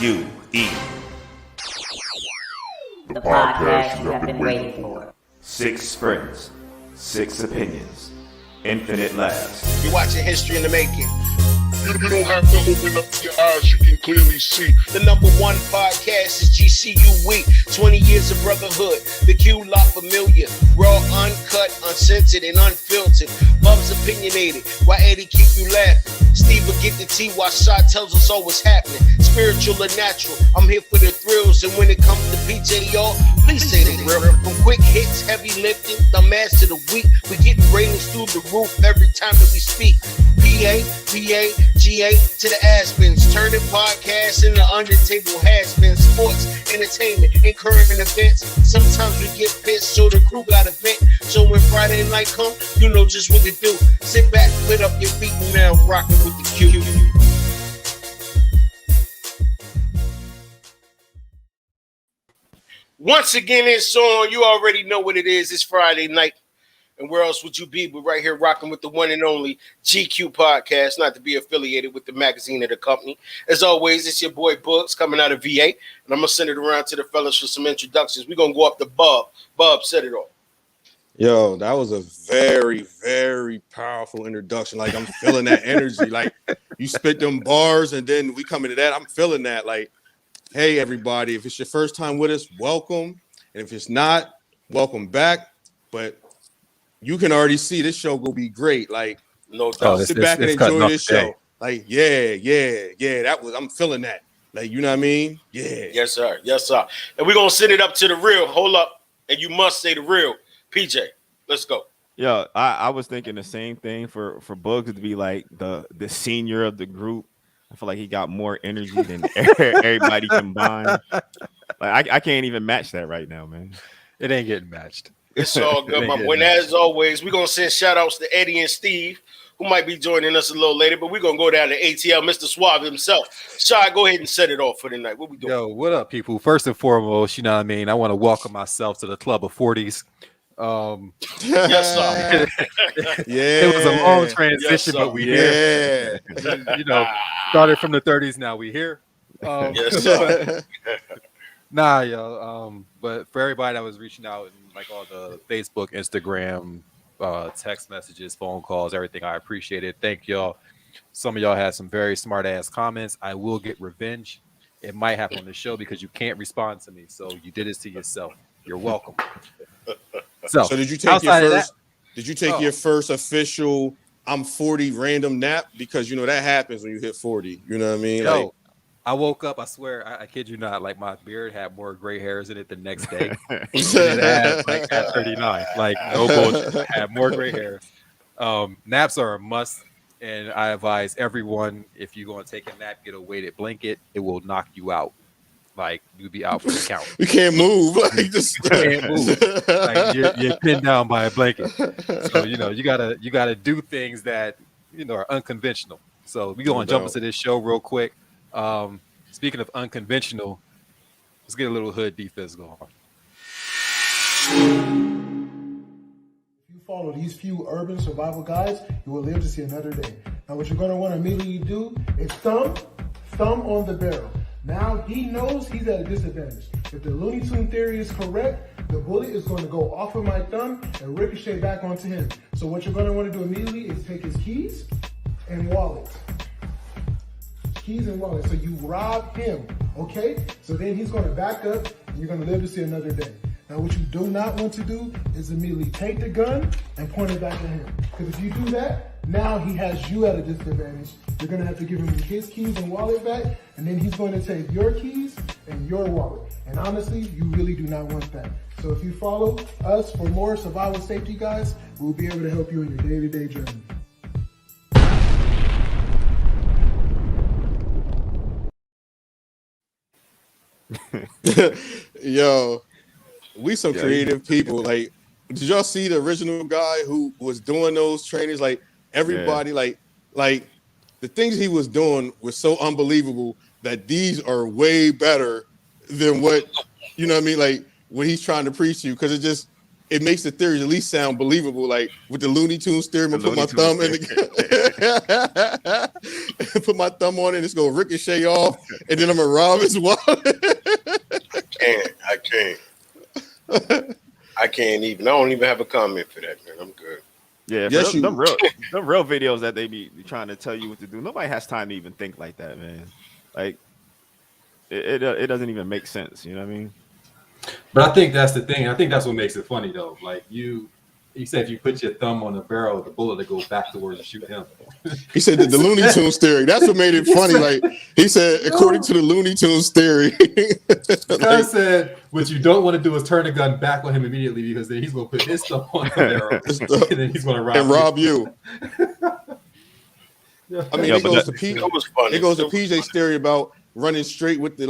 C.U.E. The podcast you have been waiting for. 6 friends, 6 opinions, infinite laughs. You're watching history in the making. You don't have to open up your eyes, you can clearly see. The number one podcast is C.U.E. 20 years of brotherhood. The Q La Familia. Raw, uncut, uncensored, and unfiltered. Bub's opinionated. Why Eddie keep you laughing? Steve will get the tea while Shot tells us all what's happening. Spiritual or natural. I'm here for the thrills. And when it comes to PJ, y'all, please say the real. From quick hits, heavy lifting, the mass to the week. We getting ratings through the roof every time that we speak. PA, GA to the Aspens, turning podcasts into under-table has-been. Sports, entertainment, and current events. Sometimes we get pissed, so the crew got a vent. So when Friday night come, you know just what to do. Sit back, put up your feet, and now rocking with the Q. Once again, it's on. You already know what it is. It's Friday night. And where else would you be but right here rocking with the one and only GQ podcast, not to be affiliated with the magazine of the company. As always, it's your boy Bugs coming out of VA, and I'm going to send it around to the fellas for some introductions. We're going to go up to Bub. Bub, set it off. Yo, that was a very, very powerful introduction. Like, I'm feeling that energy. Like, you spit them bars, and then we come into that. I'm feeling that. Like, hey, everybody, if it's your first time with us, welcome. And if it's not, welcome back. But you can already see this show gonna be great. Like, no doubt. Sit back and enjoy this show. Like, yeah. I'm feeling that. Like, you know what I mean? Yeah. Yes, sir. And we're gonna send it up to the real. Hold up, and you must say the real. PJ, let's go. Yeah, I was thinking the same thing for Bugs to be like the senior of the group. I feel like he got more energy than everybody combined. Like I can't even match that right now, man. It ain't getting matched. It's all good, my boy. And as always, we're going to send shout-outs to Eddie and Steve, who might be joining us a little later, but we're going to go down to ATL, Mr. Suave himself. Shy, go ahead and set it off for the night. What we doing? Yo, what up, people? First and foremost, you know what I mean? I want to welcome myself to the club of 40s. Yes, sir. Yeah. It was a long transition, but we here. You know, started from the 30s, now we here. Yes, sir. Nah, yo. But for everybody that was reaching out and like all the Facebook, Instagram, text messages, phone calls, everything, I appreciate it. Thank y'all. Some of y'all had some very smart ass comments. I will get revenge. It might happen on the show because you can't respond to me. So you did this to yourself. You're welcome. So did you take your first? Did you take your first official I'm 40 random nap? Because you know that happens when you hit 40. You know what I mean? Yo, like, I woke up, I swear, I kid you not, like my beard had more gray hairs in it the next day. It had like at 39. Like no bullshit. I had more gray hairs. Naps are a must, and I advise everyone, if you're gonna take a nap, get a weighted blanket. It will knock you out. Like you'll be out for the count. You can't move. Like just you can't move. Like you're pinned down by a blanket. So you know you gotta do things that are unconventional. So we're gonna jump into this show real quick. Speaking of unconventional, let's get a little hood defense going on. If you follow these few urban survival guides, you will live to see another day. Now what you're going to want to immediately do is thumb on the barrel. Now he knows he's at a disadvantage. If the Looney Tune theory is correct, the bullet is going to go off of my thumb and ricochet back onto him. So what you're going to want to do immediately is take his keys and wallet. Keys and wallet. So you rob him, okay? So then he's going to back up and you're going to live to see another day. Now what you do not want to do is immediately take the gun and point it back at him. Because if you do that, now he has you at a disadvantage. You're going to have to give him his keys and wallet back, and then he's going to take your keys and your wallet. And honestly, you really do not want that. So if you follow us for more survival safety guides, we'll be able to help you in your day-to-day journey. Yo, we some creative people. Like, did y'all see the original guy who was doing those trainings? Like, everybody, like the things he was doing was so unbelievable that these are way better than what, you know what I mean? Like, when he's trying to preach to you, because it makes the theories at least sound believable. Like with the Looney Tunes theory, I'm gonna put my thumb in put my thumb on it, it's gonna ricochet off, and then I'm gonna rob his wallet. I can't even. I don't even have a comment for that, man. I'm good. Yeah, Yes, them real videos that they be trying to tell you what to do. Nobody has time to even think like that, man. Like it doesn't even make sense. You know what I mean? But I think that's the thing. I think that's what makes it funny, though. Like you said, if you put your thumb on the barrel of the bullet to go back towards and shoot him. He said the Looney Tunes theory. That's what made it funny. Like he said, according to the Looney Tunes theory. Guy said, what you don't want to do is turn the gun back on him immediately because then he's going to put his thumb on the barrel and then he's going to rob you. I mean, it goes to PJ's theory about running straight with the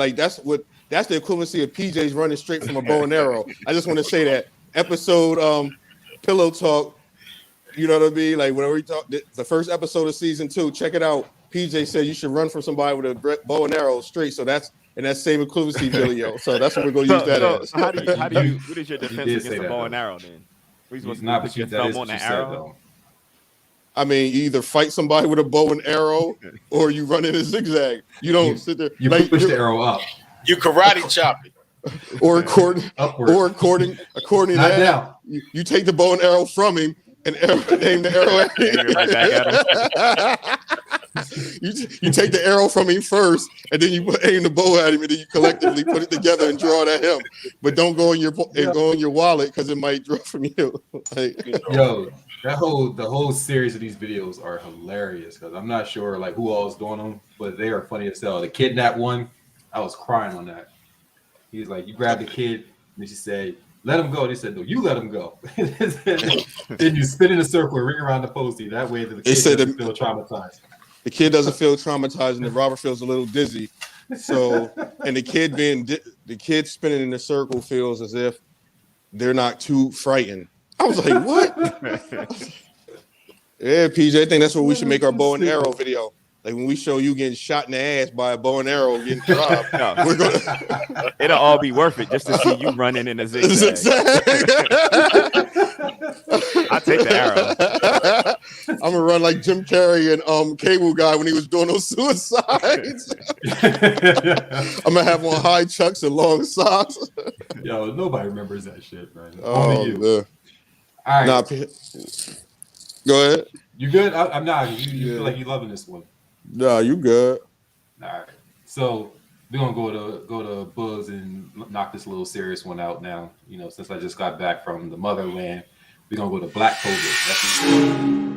that's the equivalency of PJ's running straight from a bow and arrow. I just want to say that episode Pillow Talk, you know what I mean? Like whenever we talk the first episode of season 2, check it out. PJ said you should run from somebody with a bow and arrow straight. So that's in that same equivalency video. So that's what we're going to use that as. So how do you what is your defense against the bow and arrow then? We're supposed to put your thumb on the arrow? I mean, you either fight somebody with a bow and arrow or you run in a zigzag. You don't sit there. You push the arrow up. You karate chop it. Or according to that, you take the bow and arrow from him and aim the arrow at him. You take the arrow from him first, and then you aim the bow at him, and then you collectively put it together and draw it at him. But don't go in your wallet because it might draw from you. Yo, the whole series of these videos are hilarious because I'm not sure like who all is doing them, but they are funny as hell. The kidnap one, I was crying on that. He was like, you grab the kid, and she said, let him go. They said, no, you let him go. Then you spin in a circle and ring around the postie. That way the kid doesn't feel traumatized. The kid doesn't feel traumatized, and the robber feels a little dizzy. So, and the kid spinning in the circle feels as if they're not too frightened. I was like, what? Yeah, PJ, I think that's what we should make our bow and arrow video. Like when we show you getting shot in the ass by a bow and arrow getting robbed, it'll all be worth it just to see you running in a zigzag. I'll take the arrow. I'm gonna run like Jim Carrey and Cable Guy when he was doing those suicides. I'm gonna have on high chucks and long socks. Yo, nobody remembers that shit, man. Oh, you. All right. Nah, go ahead. You good? I'm not. You feel like you loving this one? Nah, you good. All right. So we're gonna go to Buzz and knock this little serious one out now. You know, since I just got back from the motherland, we're gonna go to Black COVID.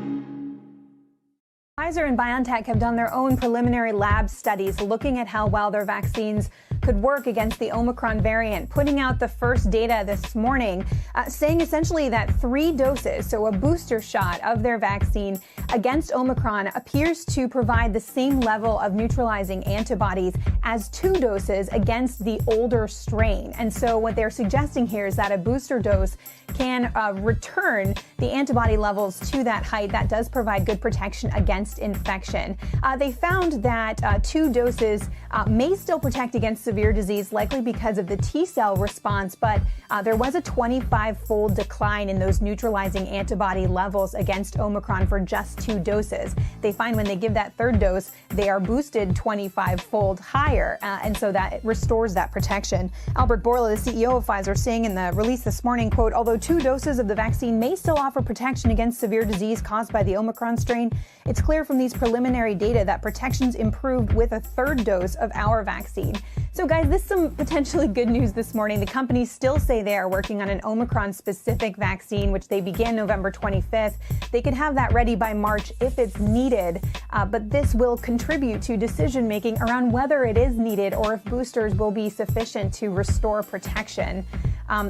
Pfizer and BioNTech have done their own preliminary lab studies looking at how well their vaccines could work against the Omicron variant, putting out the first data this morning, saying essentially that 3 doses, so a booster shot of their vaccine against Omicron, appears to provide the same level of neutralizing antibodies as 2 doses against the older strain. And so what they're suggesting here is that a booster dose can return the antibody levels to that height. That does provide good protection against infection. They found that 2 doses may still protect against severe disease, likely because of the T-cell response, but there was a 25-fold decline in those neutralizing antibody levels against Omicron for just 2 doses. They find when they give that 3rd dose, they are boosted 25-fold higher, and so that restores that protection. Albert Bourla, the CEO of Pfizer, saying in the release this morning, quote, although 2 doses of the vaccine may still offer protection against severe disease caused by the Omicron strain, it's clear from these preliminary data that protection's improved with a 3rd dose of our vaccine. So guys, this is some potentially good news this morning. The companies still say they are working on an Omicron-specific vaccine, which they began November 25th. They could have that ready by March if it's needed, but this will contribute to decision-making around whether it is needed or if boosters will be sufficient to restore protection.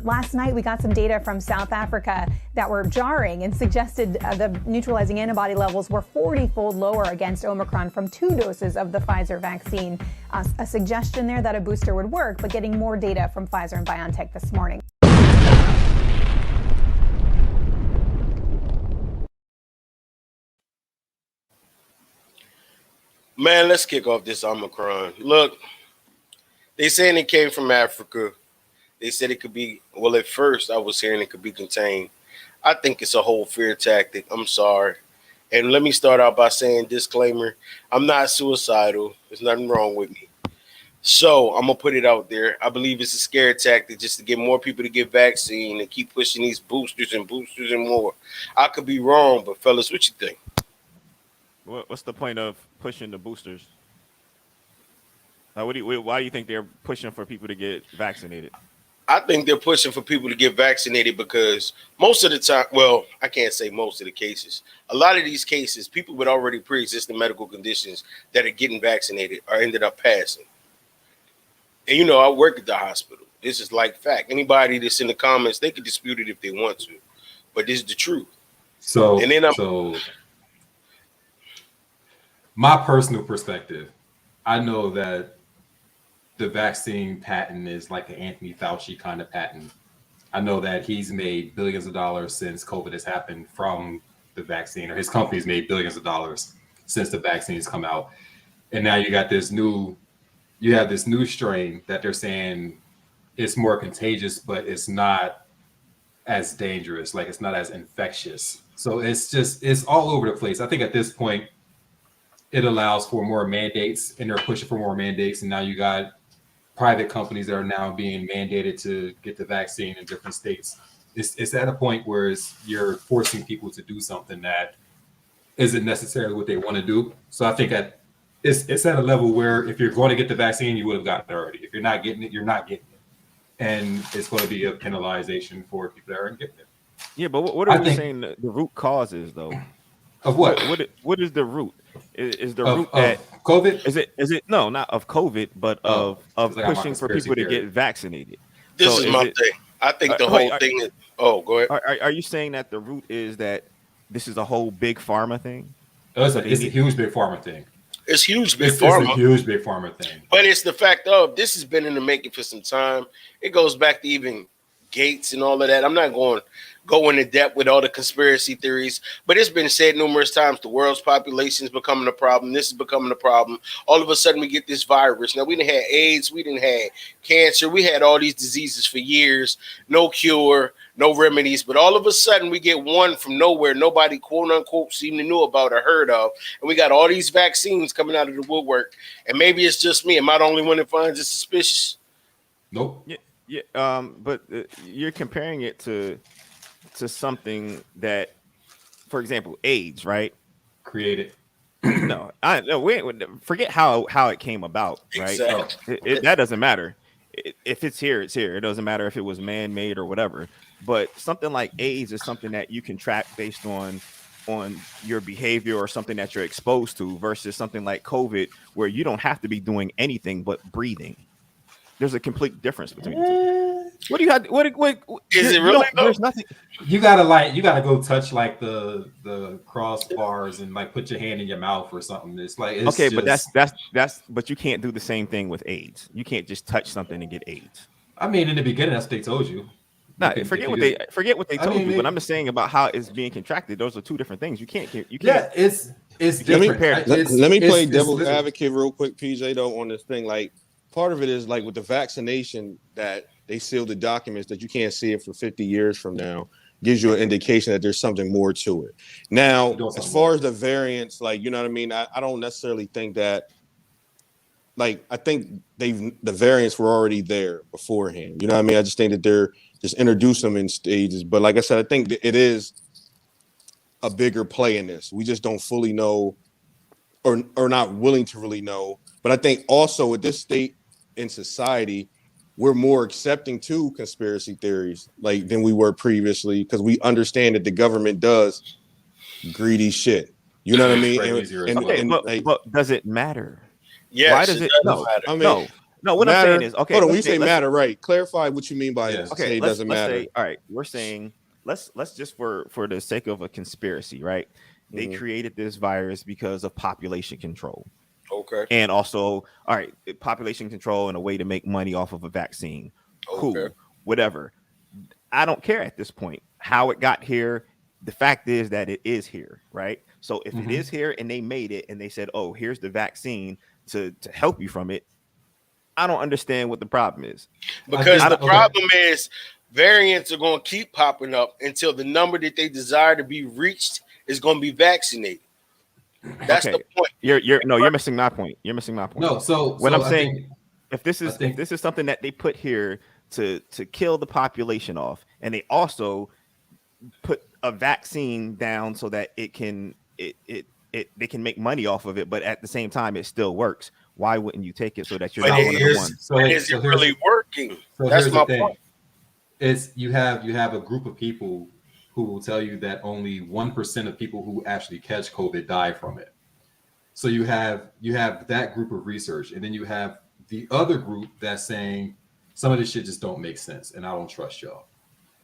Last night, we got some data from South Africa that were jarring and suggested the neutralizing antibody levels were 40-fold lower against Omicron from 2 doses of the Pfizer vaccine. A suggestion there that a booster would work, but getting more data from Pfizer and BioNTech this morning. Man, let's kick off this Omicron. Look, they saying it came from Africa. They said it could be, well, at first I was hearing it could be contained. I think it's a whole fear tactic. I'm sorry. And let me start out by saying disclaimer, I'm not suicidal. There's nothing wrong with me. So I'm gonna put it out there. I believe it's a scare tactic just to get more people to get vaccine and keep pushing these boosters and more. I could be wrong, but fellas, what you think? What's the point of pushing the boosters? Why do you think they're pushing for people to get vaccinated? I think they're pushing for people to get vaccinated because most of the time, well, I can't say most of the cases. A lot of these cases, people with already pre-existing medical conditions that are getting vaccinated are ended up passing. And you know, I work at the hospital. This is like fact. Anybody that's in the comments, they can dispute it if they want to, but this is the truth. So, And then my personal perspective, I know that the vaccine patent is like the Anthony Fauci kind of patent. I know that he's made billions of dollars since COVID has happened from the vaccine, or his company's made billions of dollars since the vaccines come out. And now you have this new strain that they're saying it's more contagious, but it's not as dangerous. Like it's not as infectious. So it's all over the place. I think at this point, it allows for more mandates, and they're pushing for more mandates. And now you got private companies that are now being mandated to get the vaccine in different states. It's at a point where you're forcing people to do something that isn't necessarily what they want to do. So I think that it's at a level where if you're going to get the vaccine, you would have gotten it already. If you're not getting it, you're not getting it. And it's going to be a penalization for people that aren't getting it. Yeah, but what are we saying the root cause is, though? Of what? What is the root? Is the of, root of that COVID? Is it no, not of COVID, but of pushing for people to get vaccinated? This is my thing. I think the whole thing is. Oh, go ahead. Are you saying that the root is that this is a whole big pharma thing? It's a huge big pharma thing. It's huge big pharma. It's a huge big pharma thing. But it's the fact of this has been in the making for some time. It goes back to even Gates and all of that. I'm not going to go into depth with all the conspiracy theories, but it's been said numerous times the world's population is becoming a problem. This is becoming a problem. All of a sudden we get this virus. Now we didn't have AIDS, we didn't have cancer, we had all these diseases for years, no cure, no remedies, but all of a sudden we get one from nowhere, nobody quote unquote seemed to know about or heard of, and we got all these vaccines coming out of the woodwork. And maybe it's just me. Am I the only one that finds it suspicious? Nope. Yeah. But you're comparing it to something that, for example, AIDS, right? Created. No, forget how it came about, right? Exactly. That doesn't matter. If it's here, it's here. It doesn't matter if it was man-made or whatever. But something like AIDS is something that you can track based on your behavior or something that you're exposed to, versus something like COVID, where you don't have to be doing anything but breathing. There's a complete difference between the two. What do you have? What is it really? There's nothing. You gotta go touch like the crossbars and like put your hand in your mouth or something. It's like okay, but that's but you can't do the same thing with AIDS. You can't just touch something and get AIDS. I mean, in the beginning, that's what they told you. Forget what they told you. But I'm just saying about how it's being contracted. Those are two different things. You can't. Yeah, it's different. Let me play devil's advocate real quick, PJ. Though on this thing, like part of it is like with the vaccination that they sealed the documents that you can't see it for 50 years from now. Gives you an indication that there's something more to it. Now, as far as the variants, like, you know what I mean? I don't necessarily think that, like, I think the variants were already there beforehand. You know what I mean? I just think that they're just introduce them in stages. But like I said, I think that it is a bigger play in this. We just don't fully know or not willing to really know. But I think also at this state in society, we're more accepting to conspiracy theories like than we were previously, because we understand that the government does greedy shit. You know what I mean? But does it matter? Yes, why does it matter? I mean, no. What matter, I'm saying is, okay. Hold on, when you say matter, right? Clarify what you mean by it. Okay, it doesn't matter. Say, all right, we're saying let's just for the sake of a conspiracy, right? They created this virus because of population control. Okay. And also, all right, population control and a way to make money off of a vaccine. Okay. Cool. Whatever. I don't care at this point how it got here. The fact is that it is here, right? So if it is here and they made it and they said, oh, here's the vaccine to help you from it, I don't understand what the problem is. Because the problem is variants are going to keep popping up until the number that they desire to be reached is going to be vaccinated. That's the point. You're missing my point. You're missing my point. No, so what I'm I saying, think, if this is something that they put here to kill the population off, and they also put a vaccine down so that they can make money off of it, but at the same time it still works. Why wouldn't you take it so that you're not one of the ones? Is it really working? So That's my thing. point. It's you have a group of people who will tell you that only 1% of people who actually catch COVID die from it. So you have that group of research, and then you have the other group that's saying some of this shit just don't make sense, and I don't trust y'all.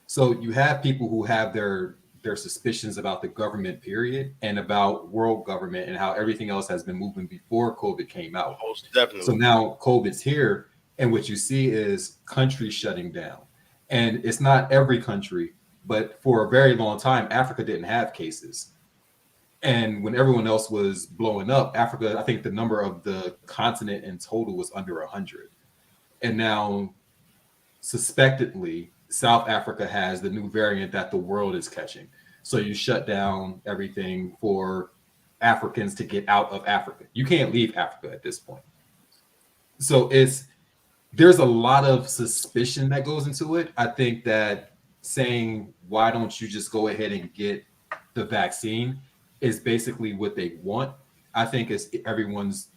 So you have people who have their suspicions about the government, period, and about world government and how everything else has been moving before COVID came out. Most definitely. So now COVID's here, and what you see is countries shutting down. And it's not every country, but for a very long time, Africa didn't have cases. And when everyone else was blowing up, Africa, I think the number of the continent in total was under 100. And now, suspectedly, South Africa has the new variant that the world is catching. So you shut down everything for Africans to get out of Africa. You can't leave Africa at this point. So there's a lot of suspicion that goes into it. I think that saying, why don't you just go ahead and get the vaccine is basically what they want. I think it's everyone's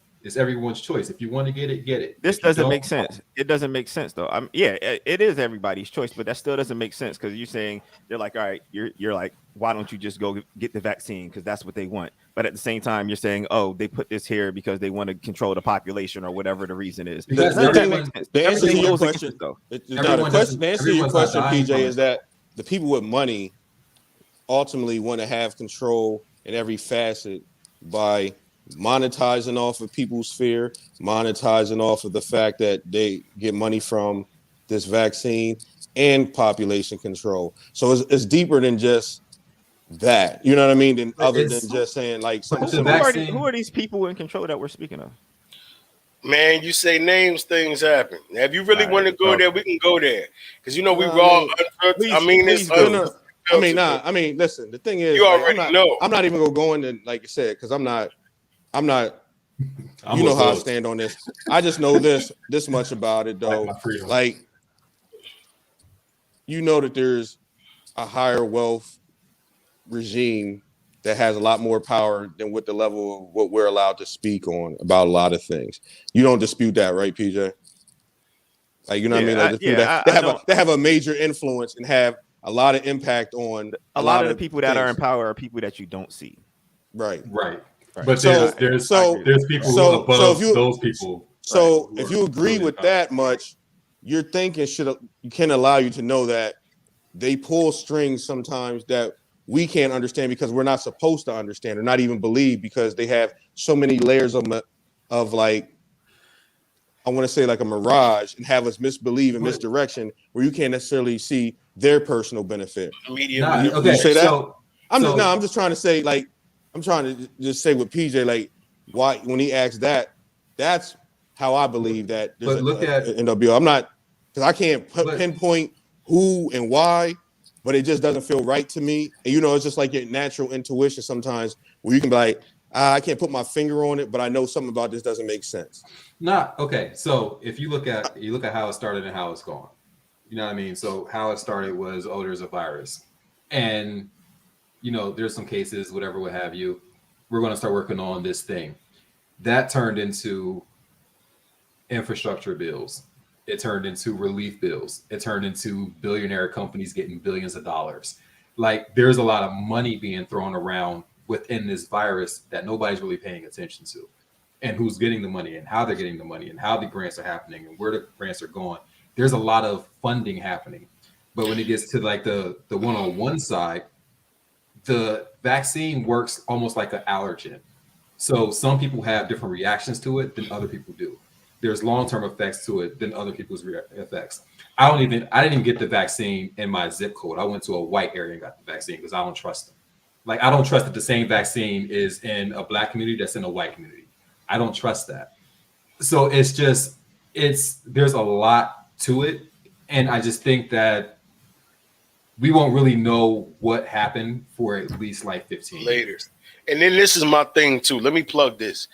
choice. If you want to get it, get it. This doesn't make sense. It doesn't make sense though. It is everybody's choice, but that still doesn't make sense because you're saying they're like, all right, you're like, why don't you just go get the vaccine because that's what they want? But at the same time, you're saying, oh, they put this here because they want to control the population or whatever the reason is. The answer to your question, PJ, is that the people with money ultimately want to have control in every facet by monetizing off of people's fear, monetizing off of the fact that they get money from this vaccine and population control. So it's deeper than just that. You know what I mean? Other than just saying like who are these people in control that we're speaking of? Man, you say names, things happen. Now, if you really want to go there, we can go there. Because we raw. Listen, the thing is, you already know. I'm not even gonna go into, like you said, because I'm not you know how I stand on this. I just know this much about it though. Like, you know that there's a higher wealth regime that has a lot more power than what the level of what we're allowed to speak on about a lot of things. You don't dispute that, right, PJ? Like, you know what I mean? They have a major influence and have a lot of impact on a lot of the people that are in power are people that you don't see. Right. But there's people who above those people. So if you agree with that much, your thinking can allow you to know that they pull strings sometimes that we can't understand because we're not supposed to understand or not even believe because they have so many layers of like, I want to say like a mirage and have us misbelieve and misdirection where you can't necessarily see their personal benefit. You say that? I'm just trying to say, like, I'm trying to just say with PJ, like, why when he asks that, that's how I believe that there's NWO. I'm not, because I can't pinpoint who and why, but it just doesn't feel right to me. And it's just like your natural intuition sometimes where you can be like, I can't put my finger on it, but I know something about this doesn't make sense. So if you look at how it started and how it's gone, you know what I mean? So how it started was, there's a virus. And there's some cases, whatever, what have you. We're going to start working on this thing. That turned into infrastructure bills. It turned into relief bills. It turned into billionaire companies getting billions of dollars. Like, there's a lot of money being thrown around within this virus that nobody's really paying attention to. And who's getting the money and how they're getting the money and how the grants are happening and where the grants are going. There's a lot of funding happening. But when it gets to like the one-on-one side, the vaccine works almost like an allergen. So some people have different reactions to it than other people do. There's long-term effects to it than other people's effects. I didn't even get the vaccine in my zip code. I went to a white area and got the vaccine because I don't trust them. Like, I don't trust that the same vaccine is in a black community that's in a white community. I don't trust that. So it's just, there's a lot to it, and I just think that we won't really know what happened for at least like 15 later. years. And then this is my thing too. Let me plug this.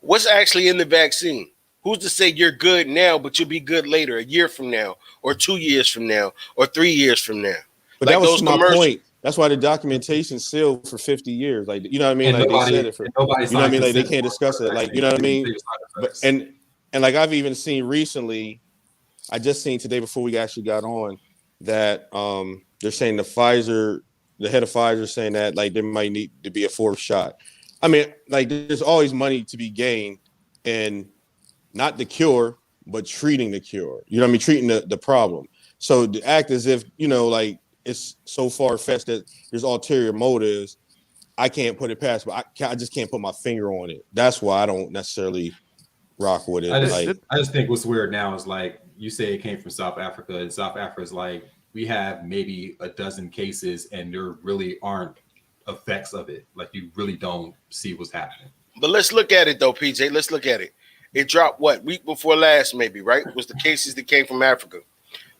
What's actually in the vaccine? Who's to say you're good now, but you'll be good later, a year from now, or 2 years from now, or 3 years from now? But like that was those my commercials. point. That's why the documentation sealed for 50 years. Like, you know what I mean? And Like they said it for, you know what I mean? Like they consent can't discuss it. Like, you know what I mean? But, and like I've even seen recently, I just seen today before we actually got on that they're saying the head of Pfizer saying that like there might need to be a fourth shot. I mean, like there's always money to be gained in not the cure, but treating the cure. You know what I mean? Treating the problem. So to act as if, you know, like it's so far-fetched that there's ulterior motives, I can't put it past, but I just can't put my finger on it. That's why I don't necessarily rock with it. I just think what's weird now is like you say it came from South Africa, and South Africa is like we have maybe a dozen cases, and there really aren't effects of it. Like you really don't see what's happening. But let's look at it though, PJ. Let's look at it. It dropped what, week before last, maybe, right? Was the cases that came from Africa.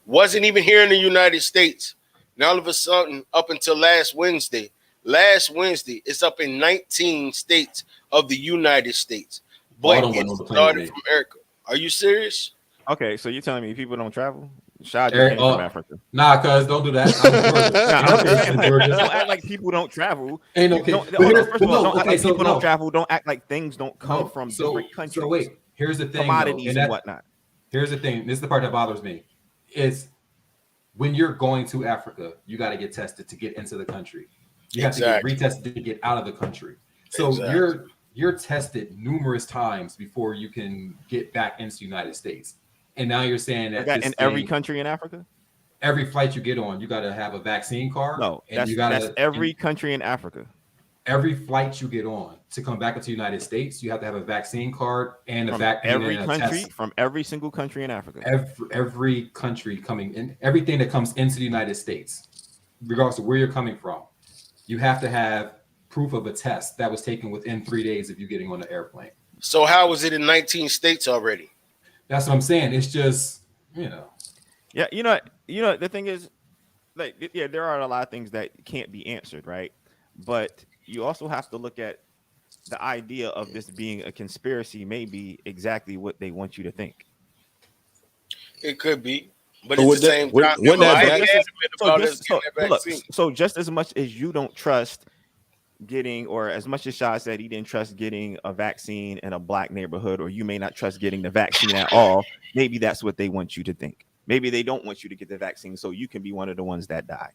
Wasn't even here in the United States. Now all of a sudden, up until last Wednesday, it's up in 19 states of the United States. But it started from America. Are you serious? Okay, so you're telling me people don't travel? Shad came from Africa. Nah, cuz don't do that. Don't act like people don't travel. Ain't okay. Don't act like people don't travel. Don't act like things don't come from different countries. So wait, here's the thing. Commodities and whatnot. Here's the thing. This is the part that bothers me. Is when you're going to Africa, you got to get tested to get into the country. You have to get retested to get out of the country. So you're tested numerous times before you can get back into the United States. And now you're saying that in every country in Africa, every flight you get on, you got to have a vaccine card. No, and that's every country in Africa. Every flight you get on to come back into the United States, you have to have a vaccine card and a vaccine. Every country, from every single country in Africa. Every country coming in, everything that comes into the United States, regardless of where you're coming from, you have to have proof of a test that was taken within 3 days of you getting on the airplane. So how was it in 19 states already? That's what I'm saying. It's just, you know. Yeah, you know, the thing is, like, yeah, there are a lot of things that can't be answered, right? But you also have to look at the idea of this being a conspiracy may be exactly what they want you to think. It could be, but at the same time, so just as much as you don't trust getting, or as much as Shah said he didn't trust getting a vaccine in a black neighborhood, or you may not trust getting the vaccine at all, maybe that's what they want you to think. Maybe they don't want you to get the vaccine so you can be one of the ones that die.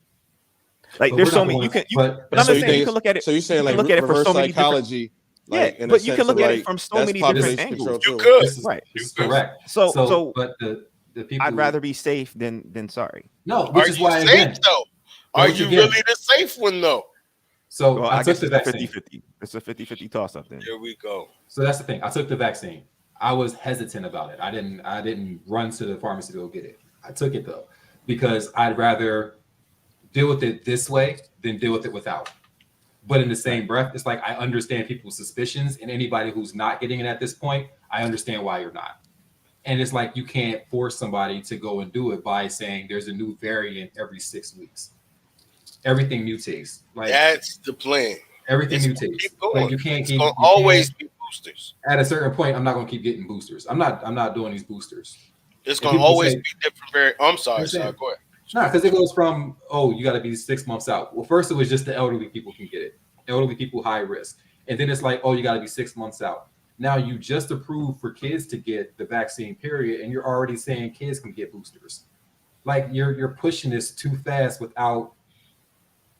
Like there's so many but I'm saying you can look at it. So you're saying like look at it for so many psychology, like, but you can look at it from so many different angles. You could, right? This is correct. So but the people, I'd rather be safe than sorry. No, which is why safe though. Are you really the safe one though? So I took the vaccine. 50-50. It's a 50-50 toss up then. Here we go. So that's the thing. I took the vaccine. I was hesitant about it. I didn't run to the pharmacy to go get it. I took it though, because I'd rather deal with it this way than deal with it without. But in the same breath, it's like I understand people's suspicions, and anybody who's not getting it at this point, I understand why you're not. And it's like you can't force somebody to go and do it by saying there's a new variant every 6 weeks. Everything mutates. Like that's the plan. Everything mutates. Like you can't keep always be boosters. At a certain point, I'm not going to keep getting boosters. I'm not doing these boosters. It's going to always be different. I'm sorry, go ahead. No, because it goes from, you got to be 6 months out. Well, first it was just the elderly people can get it. Elderly people, high risk. And then it's like, you got to be 6 months out. Now you just approved for kids to get the vaccine, period, and you're already saying kids can get boosters. Like you're pushing this too fast without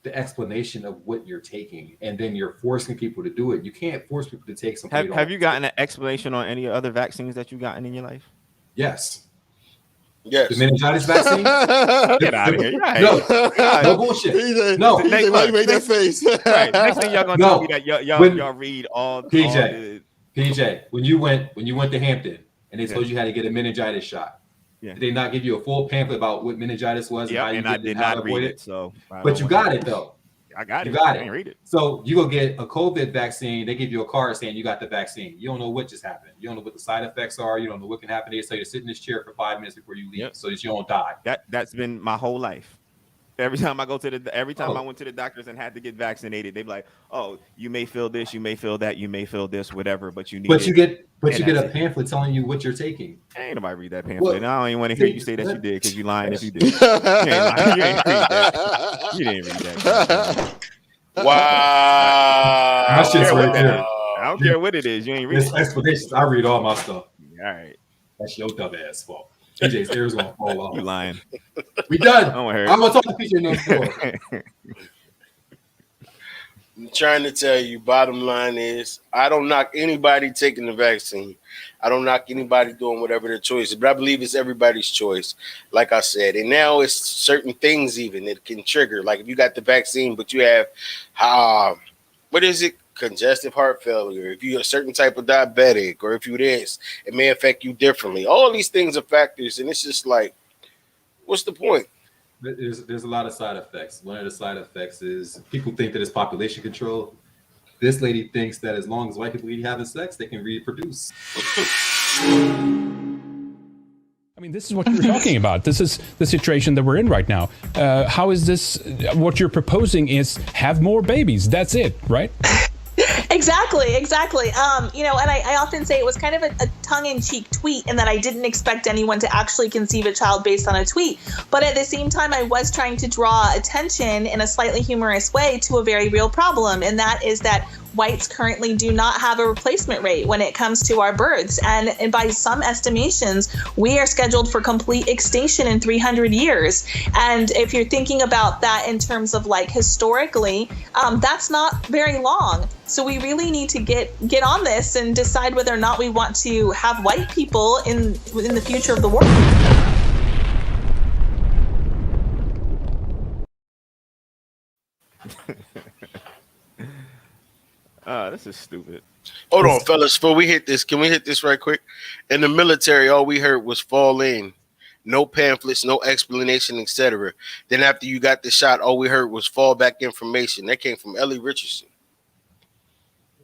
the explanation of what you're taking, and then you're forcing people to do it. You can't force people to take something. Have you gotten an explanation on any other vaccines that you've gotten in your life? Yes. Yes. The meningitis vaccine? Get out of here. No bullshit. No. PJ, why you make that face? Right. Next thing y'all gonna tell me that y'all read all PJ, when you went to Hampton and they told you how to get a meningitis shot, did they not give you a full pamphlet about what meningitis was? Yeah, and I did not read it. So, but you got it though. I got You it. got I ain't it. read it. So you go get a COVID vaccine. They give you a card saying you got the vaccine. You don't know what just happened. You don't know what the side effects are. You don't know what can happen. They tell you to sit in this chair for 5 minutes before you leave, Yep. so that you don't die. That's been my whole life. Every time I went to the doctors and had to get vaccinated, they'd be like, "Oh, you may feel this, you may feel that, you may feel this, whatever, but you need But it." you get a it. pamphlet telling you what you're taking. Ain't nobody read that pamphlet. Well, I don't even want to hear you say that you did because you lying if you did. You ain't lying. You ain't read that. You didn't read that. Wow. My shit's right there. I don't care what it is. You ain't read There's it. explanations. I read all my stuff. All right. That's your dumb ass fault. PJ's ears gonna fall off. You lying. We done. Don't worry. I'm gonna talk to PJ no more. I'm trying to tell you, bottom line is, I don't knock anybody taking the vaccine. I don't knock anybody doing whatever their choice is, but I believe it's everybody's choice, like I said. And now it's certain things even that can trigger. Like if you got the vaccine, but you have, what is it? Congestive heart failure. If you're a certain type of diabetic, or if you this, it may affect you differently. All these things are factors, and it's just like, what's the point? There's a lot of side effects. One of the side effects is people think that it's population control. This lady thinks that as long as white people keep having sex, they can reproduce. I mean, this is what you're talking about. This is the situation that we're in right now. How is this? What you're proposing is have more babies. That's it, right? Exactly. And I often say it was kind of a tongue-in-cheek tweet, and that I didn't expect anyone to actually conceive a child based on a tweet. But at the same time, I was trying to draw attention in a slightly humorous way to a very real problem, and that is that whites currently do not have a replacement rate when it comes to our births. And by some estimations, we are scheduled for complete extinction in 300 years. And if you're thinking about that in terms of like historically, that's not very long. So we really need to get on this and decide whether or not we want to have white people in the future of the world. This is stupid. Hold on, fellas. Before we hit this, can we hit this right quick? In the military, all we heard was fall in. No pamphlets, no explanation, etc. Then after you got the shot, all we heard was fallback information. That came from Ellie Richardson.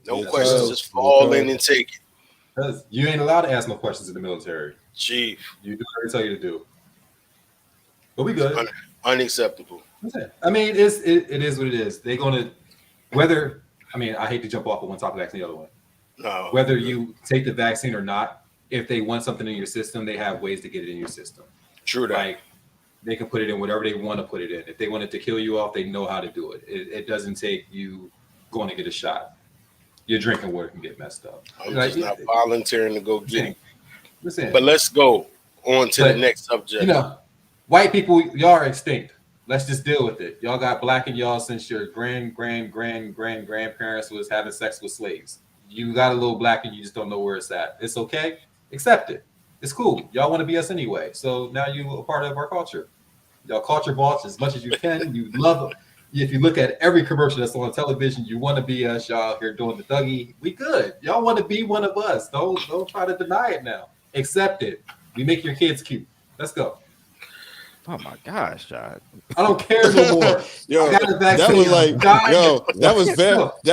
No questions, just fall in and take it. Because you ain't allowed to ask no questions in the military. Chief. You do what they tell you to do. But we good. Unacceptable. I mean, it is what it is. They're going to, I hate to jump off of one topic back to the other one. No. Whether you take the vaccine or not, if they want something in your system, they have ways to get it in your system. True that. Like, they can put it in whatever they want to put it in. If they wanted to kill you off, they know how to do it. It doesn't take you going to get a shot. Your drinking water can get messed up. I'm just not volunteering to go get it. Listen, but let's go on to the next subject. White people, y'all are extinct. Let's just deal with it. Y'all got black in y'all since your grandparents was having sex with slaves. You got a little black and you just don't know where it's at. It's okay. Accept it. It's cool. Y'all want to be us anyway. So now you're a part of our culture. Y'all culture vaults as much as you can. You love it. If you look at every commercial that's on television, you want to be us. Y'all here doing the Dougie. We good. Y'all want to be one of us. Don't try to deny it now. Accept it. We make your kids cute. Let's go. Oh my gosh, John. I don't care no more. That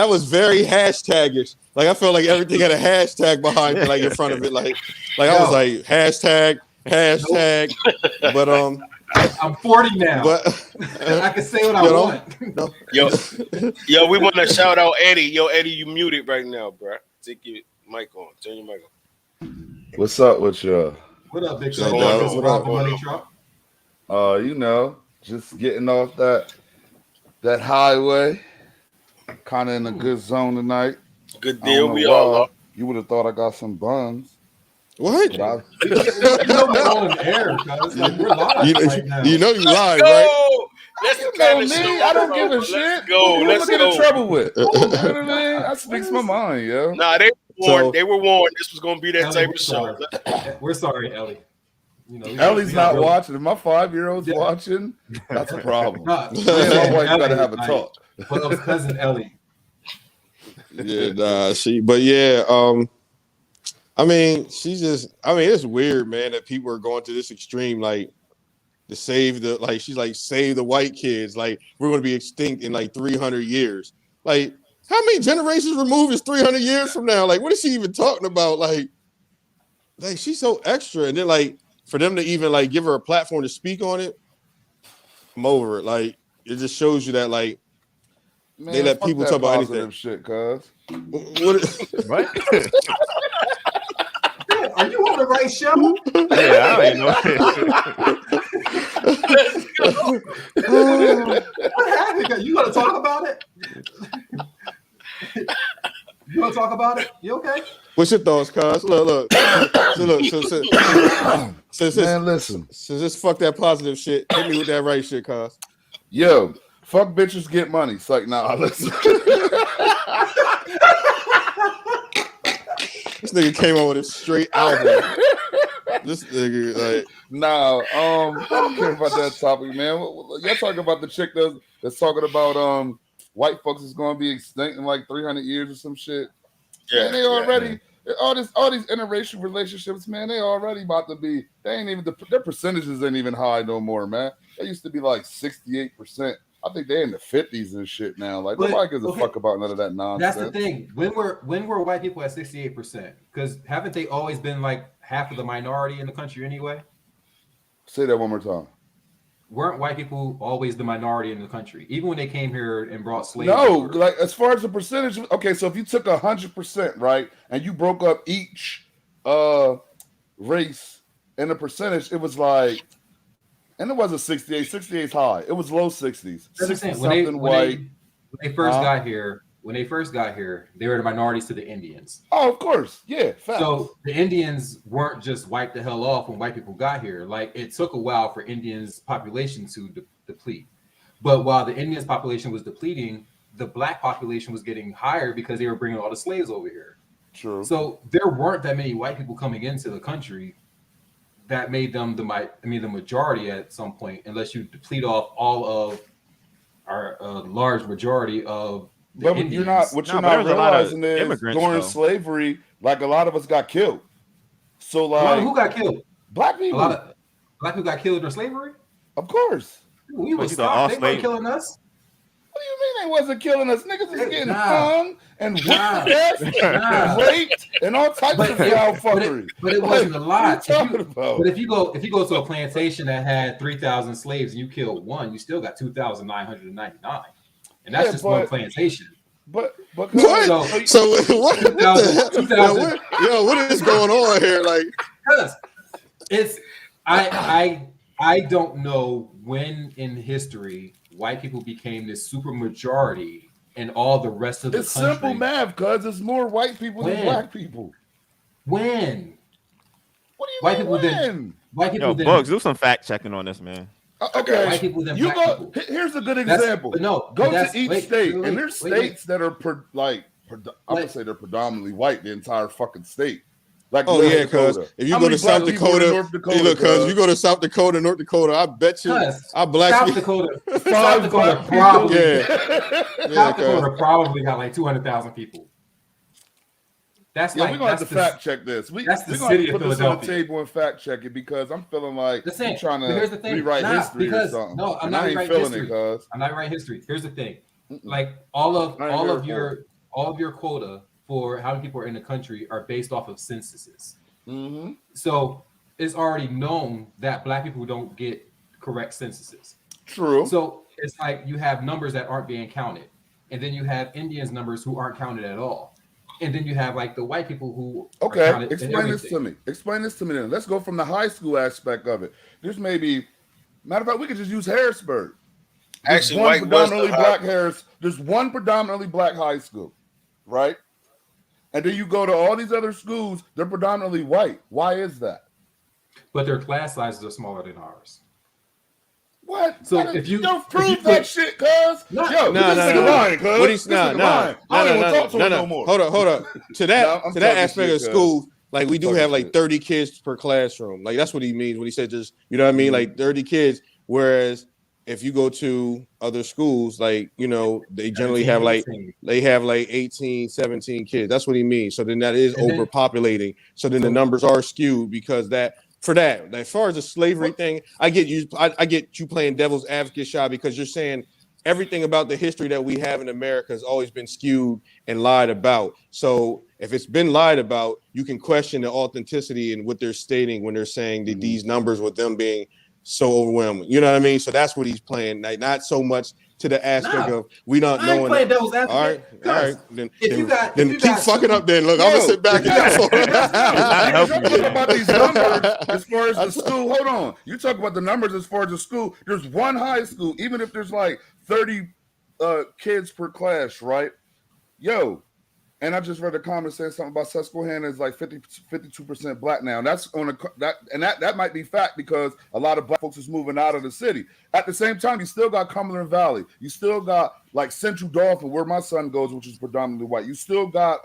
was very hashtag-ish. Like I felt like everything had a hashtag behind it, like in front of it. Like I was like hashtag. Nope. But I'm 40 now. But I can say what I want. Yo, we want to shout out Eddie. Yo, Eddie, you muted right now, bro. Take your mic on. Turn your mic on. What's up with y'all? What up, big Trump? Just getting off that highway. Kind of in a good zone tonight. Good deal. We all are. You would have thought I got some buns. What? We're on air, cuz. Like, we're live right now. You live, right? I don't give a shit. Let's go. Let's get in trouble with. You know what I mean? That speaks my mind, yo. Nah, they were warned. This was gonna be that type of show. We're sorry, Ellie. Ellie's not watching. If my 5-year-old's watching, that's a problem. My wife gotta have a talk. But of cousin Ellie. Yeah, it's weird, man, that people are going to this extreme. Like, to save the like she's like save the white kids. Like we're going to be extinct in like 300 years. Like how many generations removed is 300 years from now? Like what is she even talking about? Like she's so extra. And then like for them to even like give her a platform to speak on it, I'm over it. Like it just shows you that like Man, they let fuck people that talk about positive anything. shit, cuz. What? Are you on the right show? Yeah, I don't even know. What happened? You want to talk about it? You want to talk about it? You okay? What's your thoughts, cuz? Look. Man, listen. So just fuck that positive shit. Hit me with that right shit, cuz. Yo, fuck bitches get money. It's like, nah, listen. This nigga came on with a straight album. This nigga, like, nah, I don't care about that topic, man. Y'all talking about the chick that's talking about white folks is gonna be extinct in like 300 years or some shit. Yeah, man, they already all these interracial relationships, man. They already about to be. They ain't even their percentages ain't even high no more, man. They used to be like 68%. I think they're in the 50s and shit now. Like nobody gives a fuck about none of that nonsense. That's the thing. When were white people at 68%? Because haven't they always been like half of the minority in the country anyway? Say that one more time. Weren't white people always the minority in the country, even when they came here and brought slaves? No, over? like as far as the percentage. Okay, so if you took 100%, right, and you broke up each race in a percentage, it was like. And it wasn't 68. 68 is high. It was low 60s. 60 something white. When they first got here, they were the minorities to the Indians. Oh, of course. Yeah. Facts. So the Indians weren't just wiped the hell off when white people got here. Like it took a while for Indians' population to deplete. But while the Indians' population was depleting, the black population was getting higher because they were bringing all the slaves over here. True. So there weren't that many white people coming into the country that made them the majority at some point, unless you deplete off all of our large majority of the but Indians. you're not realizing is during slavery, like a lot of us got killed. So like who got killed? Black people. A lot of black people got killed during slavery? Of course. We were stopped. They weren't killing us. What do you mean they wasn't killing us? Niggas is getting hung and whipped and raped and all types of foul fuckery. But it wasn't a lot. But if you go to a plantation that had 3,000 slaves and you killed one, you still got 2,999, and that's just one plantation. But what? So what? What is going on here? Like, it's I don't know when in history white people became this super majority and all the rest of the country. It's simple math, cuz it's more white people than black people. When? What do you white mean people when? White people Bugs, do some fact checking on this, man. Okay, white people than you black go. people. Here's a good example. Go to each state, and there's states that are I'm gonna say they're predominantly white. The entire fucking state. Like cuz if you go to South Dakota, if you go to South Dakota, North Dakota, I bet you South Dakota probably South Dakota probably got like 200,000 people. That's we're gonna have to fact check this. That's the we're city gonna of put this on the Philadelphia. table and fact check it because I'm feeling like I'm trying here's the to thing. rewrite history or something. No, I'm and not I ain't rewriting feeling history. it, cuz. I'm not writing history. Here's the thing. Like all of your quota for how many people are in the country are based off of censuses. Mm-hmm. So it's already known that black people don't get correct censuses. True. So it's like you have numbers that aren't being counted, and then you have Indians numbers who aren't counted at all, and then you have like the white people who are counted. Explain this to me. Explain this to me then. Let's go from the high school aspect of it. There's maybe, matter of fact, we could just use Harrisburg. There's one predominantly black high school, right? And then you go to all these other schools, they're predominantly white. Why is that? But their class sizes are smaller than ours. What? So if you don't prove that shit, cuz. No. I don't even talk to him no more. Hold up. To that aspect of school, like we do have like 30 kids per classroom. Like that's what he means when he said just, you know what I mean? Like 30 kids. Whereas if you go to other schools, like, you know, they generally have like 18, 17 kids. That's what he means. So then that is overpopulating. So then the numbers are skewed because that for that. As far as the slavery thing, I get you. I get you playing devil's advocate, Shy, because you're saying everything about the history that we have in America has always been skewed and lied about. So if it's been lied about, you can question the authenticity and what they're stating when they're saying that these numbers with them being so overwhelming. You know what I mean? So that's what he's playing. Like, not so much to the aspect of we not knowing. Playing devil's advocate. All right. Then If you keep fucking up. Then look, I'm gonna sit back and talking about these numbers as far as the school. Hold on, you talk about the numbers as far as the school. There's one high school, even if there's like 30 kids per class, right? Yo, and I just read a comment saying something about Susquehanna is like 52% black now. That's on that might be fact because a lot of black folks is moving out of the city. At the same time, you still got Cumberland Valley. You still got like Central Dauphin, where my son goes, which is predominantly white. You still got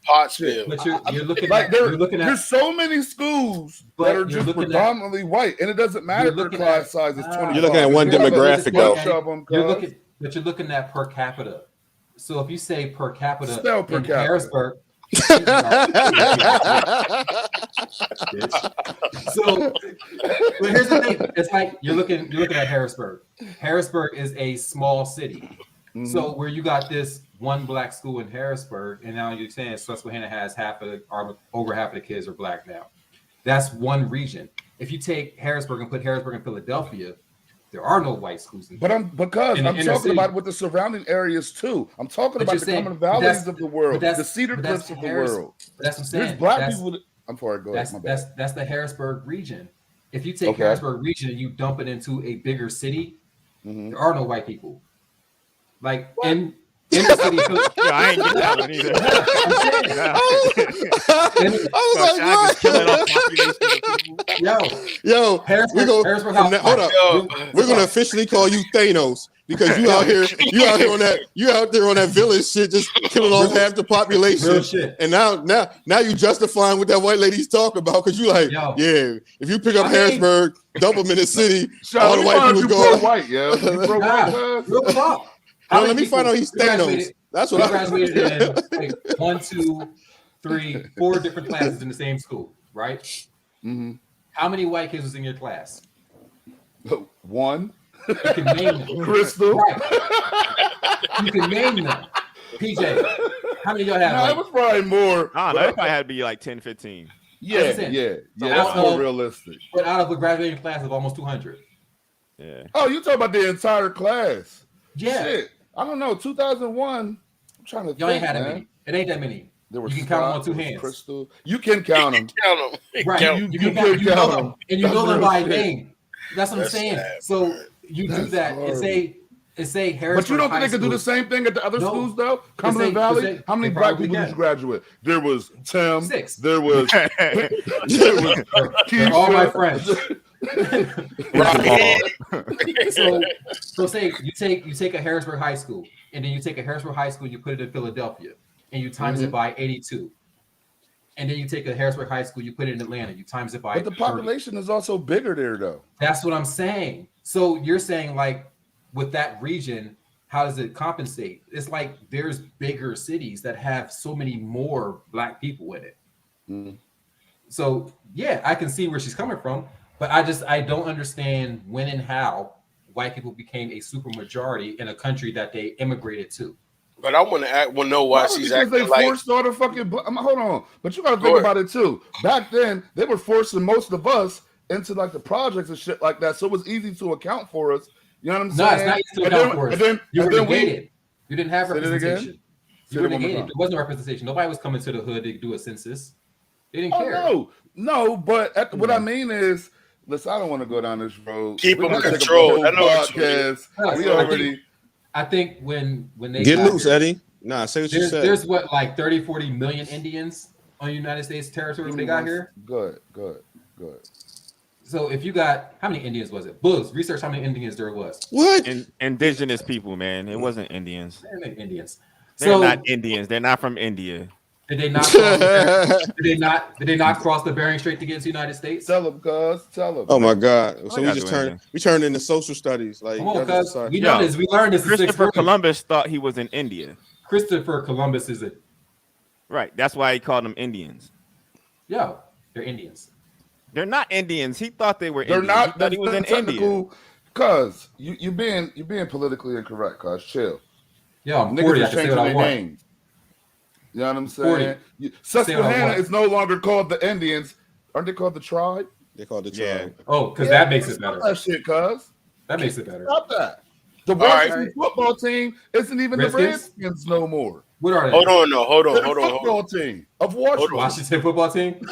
Pottsville. But you're looking like at, you're looking at, there's so many schools that are just predominantly white, and it doesn't matter if their class size is 20. You're looking at one demographic though. But you're looking at per capita. So if you say per capita Spell per in capita. Harrisburg, so but here's the thing: it's like you're looking at Harrisburg. Harrisburg is a small city, so where you got this one black school in Harrisburg, and now you're saying Susquehanna has over half of the kids are black now. That's one region. If you take Harrisburg and put Harrisburg in Philadelphia, there are no white schools in I'm talking about it with the surrounding areas too. I'm talking about the Cumberland Valleys of the world, the Cedar Cliffs of the world. But that's what I'm saying. There's black people. I'm sorry, go ahead. That's the Harrisburg region. If you take Harrisburg region and you dump it into a bigger city, there are no white people. Like in inner city. I ain't get that one either. We're gonna officially call you Thanos because you out there on that village shit, just killing off half the population. And now you justifying what that white lady's talking about because you like, yeah, if you pick up Harrisburg, dump them in the city, all the white people go white, yeah. Real talk. Let me find out he's Thanos. That's what I graduated in like 1, 2, 3, 4 different classes in the same school, right? Mm-hmm. How many white kids was in your class? One. You can name them. Crystal. Right. You can name them. PJ, how many of y'all have? No, it was probably more. I don't know. It probably had to be like 10, 15. Yeah. That's more realistic. But out of a graduating class of almost 200. Yeah. Oh, you talking about the entire class? Yeah. Shit. I don't know. 2001. I'm trying to. Y'all ain't had that many. It ain't that many. You can count them on 2 hands. Crystal. You can count them. Right. You can count them. And you know them by name. That's what I'm saying. Sad. So you do that. It's a Harrisburg. But you don't think they could do the same thing at the other schools though? Cumberland Valley. How many black people did you graduate? There was Tim. 6. There was. They're all my friends. So say you take a Harrisburg high school, and then you take a Harrisburg high school, you put it in Philadelphia, and you times it by 82. And then you take a Harrisburg high school, you put it in Atlanta, you times it by. But the population 30. is also bigger there, though. That's what I'm saying. So you're saying like with that region, how does it compensate? It's like there's bigger cities that have so many more black people in it. Mm. So yeah, I can see where she's coming from. But I don't understand when and how white people became a super majority in a country that they immigrated to. But I want to know why she's acting they like. Forced all the fucking. Hold on, but you got to think about it too. Back then, they were forcing most of us into like the projects and shit like that, so it was easy to account for us. You know what I'm saying? No, it's not easy to account for us. You were negated. You didn't have representation. You were negated. There wasn't representation. Nobody was coming to the hood to do a census. They didn't care. No, but what I mean is. Listen, I don't want to go down this road. Keep them controlled. I know what you mean. We already. I think when they get loose, here, Eddie. Nah, say what you said. There's what like 30-40 million Indians on United States territory when they got here. Good. So if you got how many Indians was it? Books, research how many Indians there was. What? Indigenous people, man. It wasn't Indians. They're Indians. They're not Indians. They're not from India. Did they not? Did they not cross the Bering Strait to get to the United States? Tell them, cuz. Tell them. Oh my God! So we turned into social studies. Like, come on, cuz. We know this. We learned this. Christopher Columbus thought he was in India. Christopher Columbus is it? Right. That's why he called them Indians. Yo, they're Indians. They're not Indians. He thought they were They're Indians. not. He thought That's he was the an Indian. technical. Cuz you being politically incorrect. Cuz chill. Yeah, I'm Niggas 40. I are can say changing what I their want. names. You know what I'm 40. saying? Say what I Susquehanna want. is no longer called the Indians. Aren't they called the tribe? They called the Yeah. tribe. Oh, because that makes it Stop better. that shit, cuz. That makes it better. Stop that. The right. Washington football team isn't even the Redskins? Redskins no more. What are they? Hold on, no, hold They're on, the hold on, hold football on. team of Washington. Washington football team?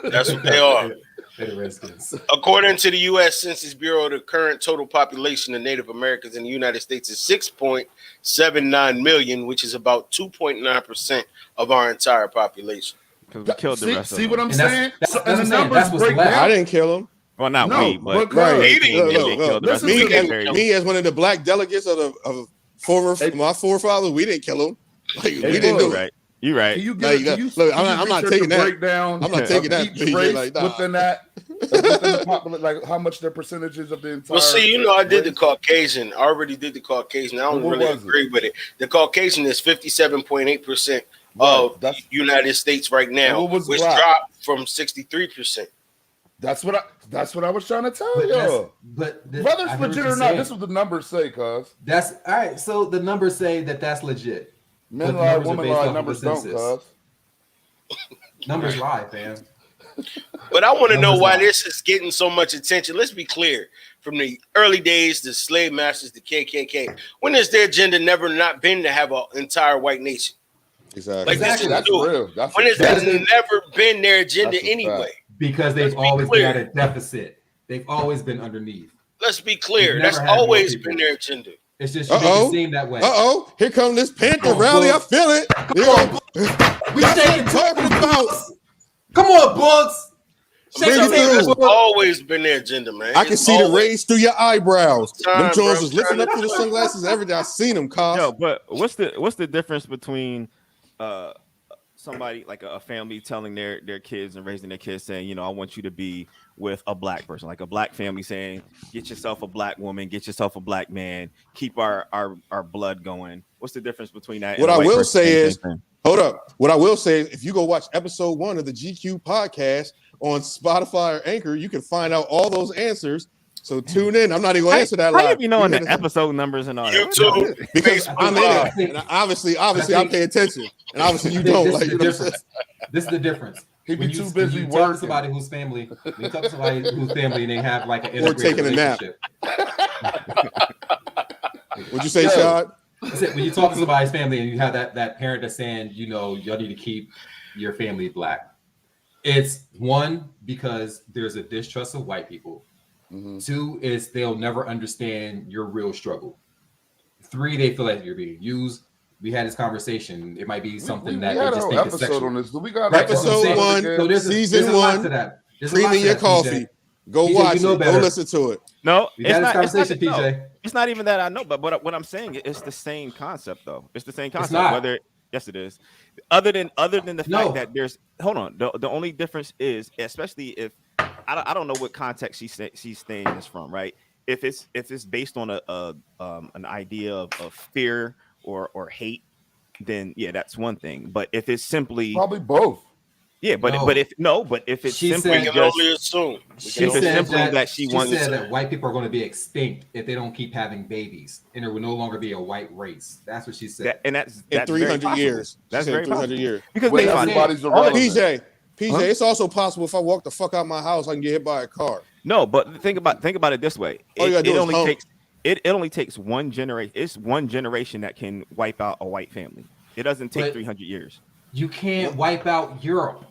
That's what they are. They're the Redskins. According to the U.S. Census Bureau, the current total population of Native Americans in the United States is 6.79 million, which is about 2.9% of our entire population. Because we killed the rest of them. See what I'm And that's- saying? that's- So- that's and the what I'm saying. numbers That's what's break left. I down. didn't kill him. Well, not No, we, but because- He didn't kill him. killed the rest of Listen them. to me. Me as one of the black delegates of my forefathers, we didn't kill him. Like, we didn't do it. Right. You're right. Can you Like, get? Can you, look, can I'm you not- I'm not research taking the that. breakdown I'm not taking of that, each BJ, race like, nah. within that, within the population, like how much their percentages of the entire. Well, see, you know, I did the race? Caucasian. I already did the Caucasian. I don't What really was it? agree with it. The Caucasian is 57.8% of the United States right now, what was which black? dropped from 63%. That's what I was trying to tell But you. that's- Whether I it's heard what legit you're or not, saying. this is what the numbers say, cuz. That's all right. So the numbers say that that's legit. Men But the lie, numbers are women based lie, off of numbers the don't, census. cuz. Numbers lie, fam. But I want to know Numbers why lie. this is getting so much attention. Let's be clear. From the early days, the slave masters, the KKK, when has their agenda never not been to have an entire white nation? Exactly. Like, Exactly. this That's is new. real. That's When a has that fact. never been their agenda That's a anyway? fact. Because they've Let's be always clear. been at a deficit. They've always been underneath. Let's be clear. We've That's never had more always people. been their agenda. It's just you make it seem that way. Here come this Panther Come on, rally. I Bugs. feel it. We That's what shaking I'm talking about. Come on, Bugs. Bring it That's through. always been their agenda, man. I can It's see the always- rays through your eyebrows. Time, Them Jones bro. was lifting up Trying through the to- sunglasses. Everything I seen them, cause. Yo, but what's the difference between somebody like a family telling their kids and raising their kids saying, you know, I want you to be with a black person, like a black family saying, get yourself a black woman, get yourself a black man, keep our blood going. What's the difference between that? What and a I white will person say saying the is, same thing? hold up. What I will say is, if you go watch episode 1 of the GQ podcast on Spotify or Anchor, you can find out all those answers. So tune in. I'm not even gonna answer that How live. you be knowing You the gotta- episode numbers and all that? YouTube, because Facebook I'm in Live. it. And obviously I pay attention. And obviously you don't. This Like, is you the know what I'm difference. This is the difference. He be When too busy when you talk to working. somebody whose family, when you talk to somebody whose family and they have like an Or integrated taking a nap. relationship. What'd you say, Yo. Shad? I said, when you talk to somebody's family and you have that parent that's saying, you know, y'all need to keep your family black. It's one, because there's a distrust of white people. Mm-hmm. 2 is they'll never understand your real struggle. 3, they feel like you're being used. We had this conversation. It might be something we that had they a just whole think is episode sexual. on this. Do we got Right, that's what I'm Episode saying. 1, So there's season a lot 1. to that. There's a Cream lot in to your that, coffee. PJ. Go PJ, watch you know it. Go better. listen to it. No, We had this conversation, no, PJ. it's not even that I know, but what I'm saying, it's the same concept though. It's the same concept. not. Whether yes, it is. Other than the No. fact that there's hold on. The only difference is, especially if I don't know what context she's saying this from, right? If it's based on an idea of fear or hate, then yeah, that's one thing. But if it's simply Probably both. yeah, but No. but if it's She simply We said- can just only assume. She If it's said simply that she wants- said that white people are going to be extinct if they don't keep having babies, and there will no longer be a white race. That's what she said. that, and that's In very 300 possible. years. That's She said very 300 possible. years. Because When think about it. everybody's All of irrelevant. PJ, Huh? it's also possible if I walk the fuck out my house, I can get hit by a car. No, but think about it this way. All you gotta do is only hump. takes it only takes one generation. It's one generation that can wipe out a white family. It doesn't take But- 300 years. You can't wipe out Europe.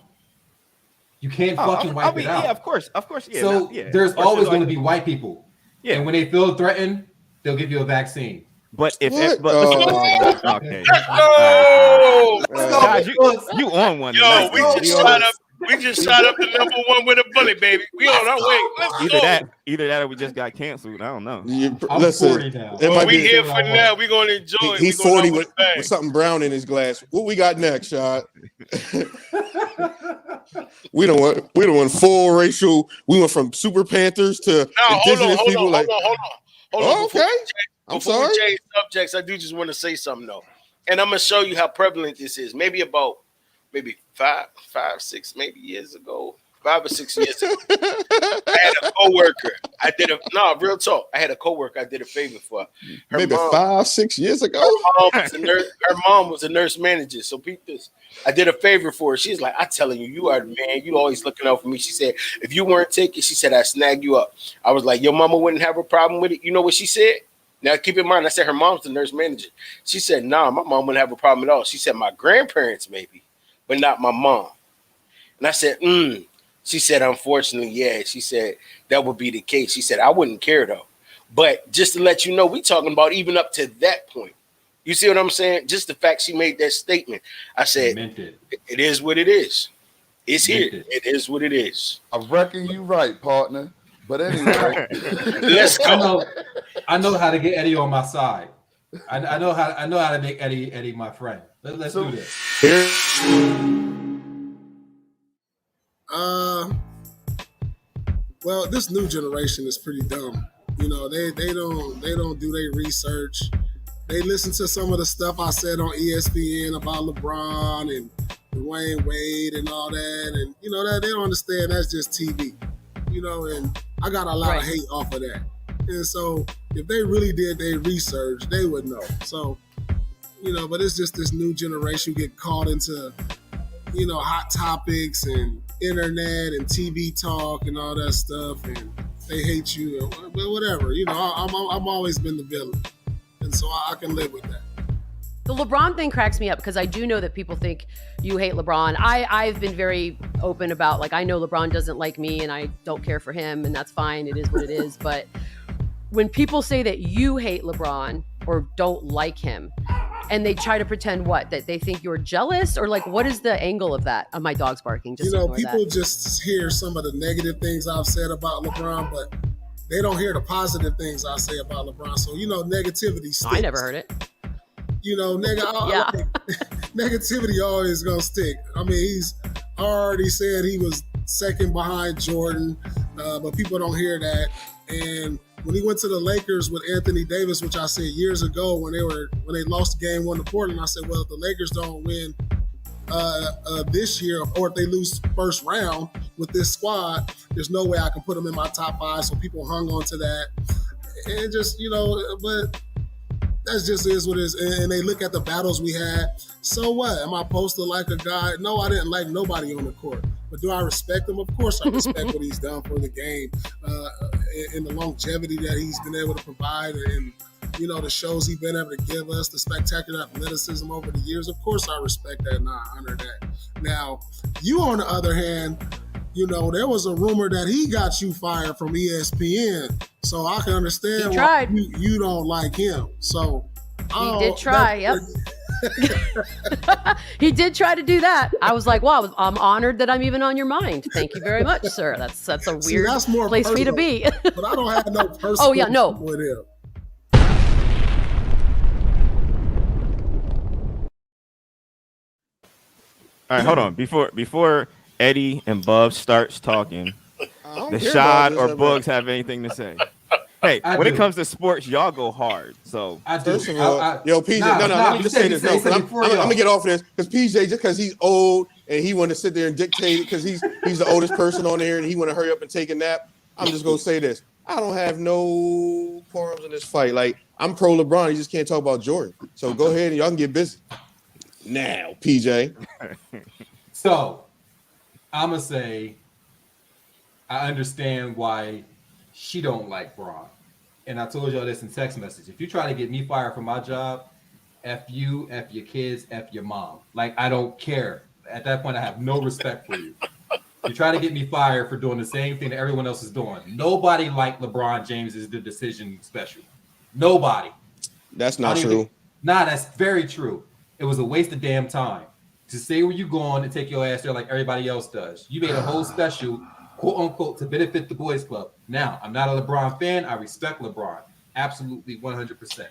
You can't Oh, fucking wipe it out. Yeah, of course, yeah. So yeah. there's Of course, always it's going to like- be white people. Yeah. And when they feel threatened, they'll give you a vaccine. But if What? but listen, okay, Oh, God, you on one? yo, tonight, we bro. just shot up. We just shot up the number 1 with a bullet, baby. We on our way. Let's Either that, or we just got canceled. I don't know. I'm Listen, 40 now. it might we be, here for now. We gonna enjoy it. he's We gonna 40 know with, what's bang. with something brown in his glass. What we got next, Shad? we don't want full racial. We went from Super Panthers to No, hold indigenous on. people. Like, Hold oh, on. okay. I'm Before sorry. we change subjects, I do just want to say something though, and I'm gonna show you how prevalent this is. Maybe 5, 6, maybe years ago, 5 or 6 years ago. I had a coworker. Real talk. I had a coworker I did a favor for. Maybe 5, 6 years ago. Her mom was a nurse manager. So peep this. I did a favor for her. She's like, I'm telling you, you are the man. You always looking out for me. She said, if you weren't taking, she said, I'd snag you up. I was like, your mama wouldn't have a problem with it. You know what she said? Now, keep in mind, I said her mom's the nurse manager. She said, nah, my mom wouldn't have a problem at all. She said, my grandparents maybe, but not my mom. And I said, She said, unfortunately, yeah. She said, that would be the case. She said, I wouldn't care, though. But just to let you know, we talking about even up to that point. You see what I'm saying? Just the fact she made that statement. I said, it is what it is. It's here. It is what it is. I reckon you right, partner. But anyway, let's go. I know how to get Eddie on my side. I know how to make Eddie my friend. Let's do this. Well, this new generation is pretty dumb. You know, they don't do their research. They listen to some of the stuff I said on ESPN about LeBron and Dwayne Wade and all that, and you know that they don't understand that's just TV. You know, and I got a lot of hate off of that. And so if they really did their research, they would know. So, you know, but it's just this new generation get caught into, you know, hot topics and internet and TV talk and all that stuff, and they hate you. But whatever, you know, I'm always been the villain, and so I can live with that. The LeBron thing cracks me up because I do know that people think you hate LeBron. I've been very open about, like, I know LeBron doesn't like me and I don't care for him, and that's fine. It is what it is. But when people say that you hate LeBron or don't like him, and they try to pretend that they think you're jealous, or like, what is the angle of that? Oh, my dog's barking. Just you know, people just hear some of the negative things I've said about LeBron, but they don't hear the positive things I say about LeBron. So, you know, negativity sticks. I never heard it. You know, negativity always gonna stick. I mean, he's already said he was second behind Jordan, but people don't hear that. And when he went to the Lakers with Anthony Davis, which I said years ago when they lost game 1 to Portland, I said, well, if the Lakers don't win this year, or if they lose first round with this squad, there's no way I can put them in my top 5. So people hung on to that, and just, you know, but. That's just is what it is. And they look at the battles we had. So what? Am I supposed to like a guy? No, I didn't like nobody on the court. But do I respect him? Of course I respect what he's done for the game and the longevity that he's been able to provide, and, you know, the shows he's been able to give us, the spectacular athleticism over the years. Of course I respect that and I honor that. Now, you on the other hand, you know, there was a rumor that he got you fired from ESPN. So I can understand why you don't like him. So he did try. Yep. He did try to do that. I was like, wow, I'm honored that I'm even on your mind. Thank you very much, sir. That's a weird place for you to be. But I don't have no personal oh yeah, no. with him. All right, hold on. Before Eddie and Bub starts talking, the Shad or Bugs have anything to say? Hey, when it comes to sports, y'all go hard. So yo, PJ, let me just say this. I'm gonna get off of this because PJ, just because he's old and he want to sit there and dictate because he's the oldest person on there and he want to hurry up and take a nap. I'm just gonna say this. I don't have no qualms in this fight. Like, I'm pro LeBron. You just can't talk about Jordan. So go ahead and y'all can get busy now, PJ. So I'm gonna say I understand why she don't like Bron. And I told y'all this in text message. If you try to get me fired from my job, F you, F your kids, F your mom. Like, I don't care. At that point, I have no respect for you. You try to get me fired for doing the same thing that everyone else is doing. Nobody like LeBron James is the decision special. Nobody. That's not true. That's very true. It was a waste of damn time to say where you going and take your ass there like everybody else does. You made a whole special, quote unquote, to benefit the boys club. Now, I'm not a LeBron fan. I respect LeBron. Absolutely 100%.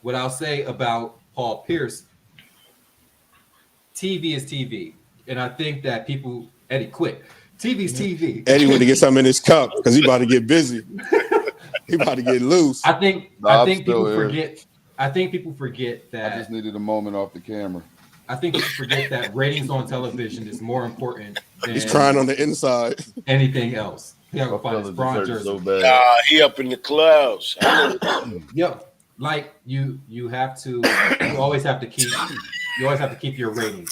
What I'll say about Paul Pierce, TV is TV. And I think that people, Eddie, quit. TV's TV. Eddie went to get something in his cup because he about to get busy. He about to get loose. I think people forget that I just needed a moment off the camera. I think people forget that ratings on television is more important than He's crying on the inside. anything else. You gotta find his Bron jersey. So nah, he up in the clouds. Yep. Like you have to. You always have to keep your rating.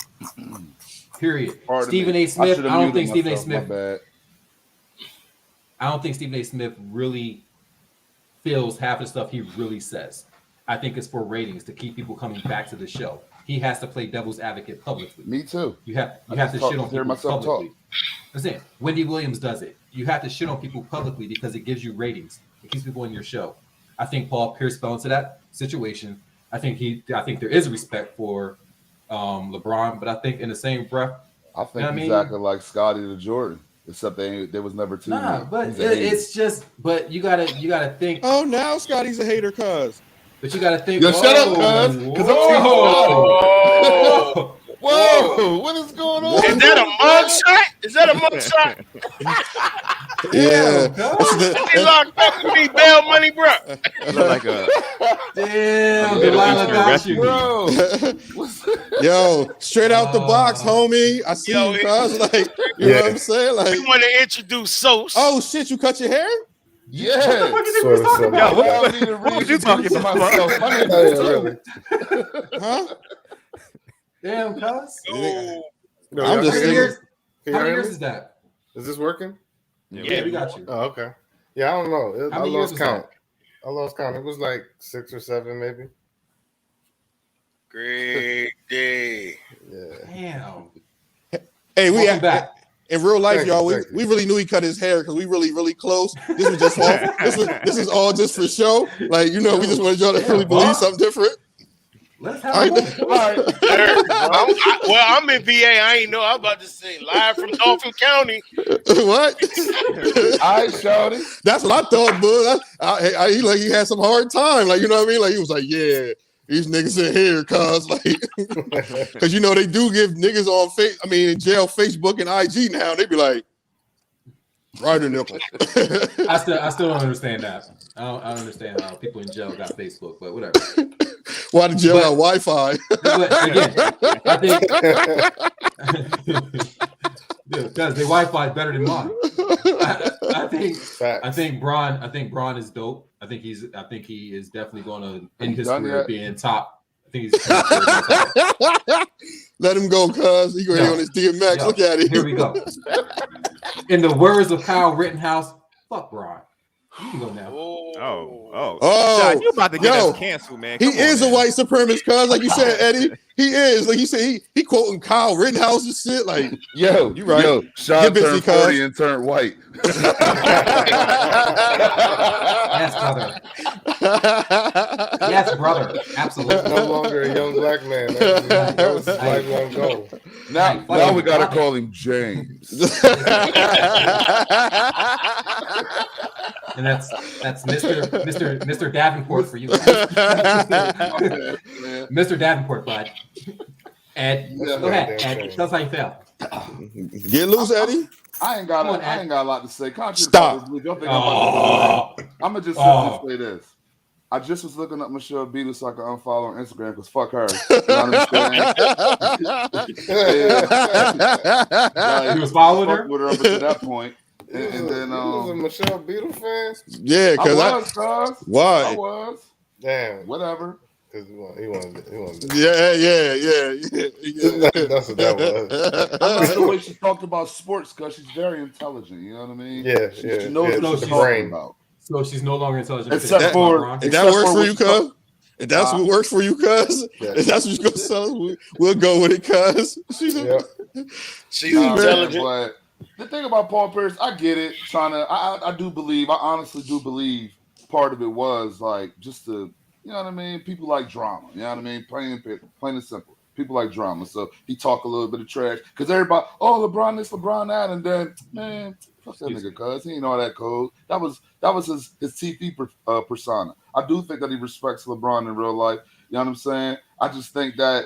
Period. Stephen A. Smith. I don't think Stephen A. Smith really feels half the stuff he really says. I think it's for ratings to keep people coming back to the show. He has to play devil's advocate publicly. Me too. You have to shit on people publicly. That's it. Wendy Williams does it. You have to shit on people publicly because it gives you ratings. It keeps people in your show. I think Paul Pierce fell into that situation. I think there is respect for LeBron, but I think in the same breath, I think exactly like Scotty to Jordan, except there was never two. Nah, but it's just. But you gotta think. Oh, now Scotty's a hater, cuz. But you gotta think. Yo, shut up, cuz. Because whoa, what is going on? Is that a mugshot? Yeah. He locked up with me bail money, bro. Look like a damn. Delilah got you, bro. Yo, straight out the box, homie. I see you, cuz. Like, you know what I'm saying? Like, you want to introduce Sauce? Oh shit, you cut your hair? Yeah. What was you talking about? Huh? Damn, cuz. I'm just thinking. How many years is that? Is this working? Yeah, we got you. Oh, okay. Yeah, I don't know. How I many years lost was count. I lost count. It was like 6 or 7, maybe. Great day. Yeah. Damn. Hey, Welcome back. In real life, Thank y'all, you. we really knew he cut his hair because we really close. This was just all, this is all just for show. Like, you know, we just wanted y'all to really believe something different. Let's have a moment. All right. I'm in VA. I ain't know. I was about to say live from Dauphin County. What? I showed it. That's what I thought, bud. He had some hard time. Like, you know what I mean? Like, he was like, yeah, these niggas in here, cuz, like, because you know they do give niggas on in jail, Facebook and IG now. They be like, Ryder nipple. I still don't understand that. I don't understand how people in jail got Facebook, but whatever. Why the jail got Wi-Fi? Again, I think because the Wi-Fi is better than mine. I think Bron is dope. I think he is definitely going to end his career being top. I think he's top. Let him go, cuz he going on his DMX. Look at it. Here we go. In the words of Kyle Rittenhouse, fuck Bron. You can go now. Oh! Sean, you about to get us canceled, man? He is a white supremacist, cuz, like you said, Eddie. He is. Like you said, he quoting Kyle Rittenhouse and shit. Like, yo, you right. Yo, Sean busy, turned 40 and turned white. Yes, brother. Yes, brother. Absolutely. No longer a young black man. That was like long ago. Now we gotta call him James. And that's Mr. Davenport for you. Mr. Davenport, bud. Ed, go ahead. Ed, tell us how you feel. Get loose, Eddie. I ain't got a lot to say. Stop. I'm gonna just simply say this. I just was looking up Michelle Beadle so I could unfollow on Instagram because fuck her. You know what I'm saying? You was following her? With her up to that point. And then you was a Michelle Beadle fan? Yeah, because why? I was. Damn. Whatever. Because he wanted. Yeah. That's what that was. I like the way she talked about sports because she's very intelligent. You know what I mean? Yeah. She knows what she's talking about. So she's no longer intelligent. Except for if that works for you, cuz. If that's what works for you, cuz. If that's what you're gonna sell us, we'll go with it, cuz. She's intelligent. But the thing about Paul Pierce, I get it. I honestly do believe part of it was like just to, you know what I mean? People like drama. You know what I mean? Plain and simple. People like drama. So he talked a little bit of trash because everybody, LeBron this, LeBron that, and then man, fuck that nigga, cuz he ain't all that code. That was his TV persona. I do think that he respects LeBron in real life. You know what I'm saying? I just think that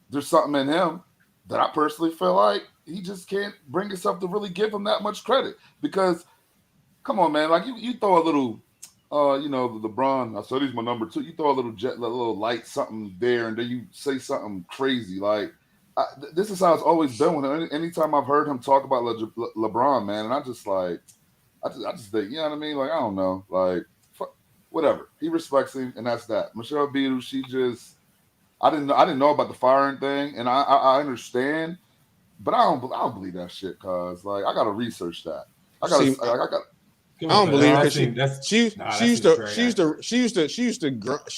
there's something in him that I personally feel like he just can't bring himself to really give him that much credit. Because, come on, man, like you throw a little, LeBron. I said he's my number 2. You throw a little light something there, and then you say something crazy like, this is how it's always been with him. Anytime I've heard him talk about LeBron, man, and I just think, you know what I mean? Like, I don't know, like, whatever. He respects him, and that's that. Michelle Beadle, she just, I didn't know about the firing thing, and I understand, but I don't believe that shit, cause like I gotta research that. I don't believe it because she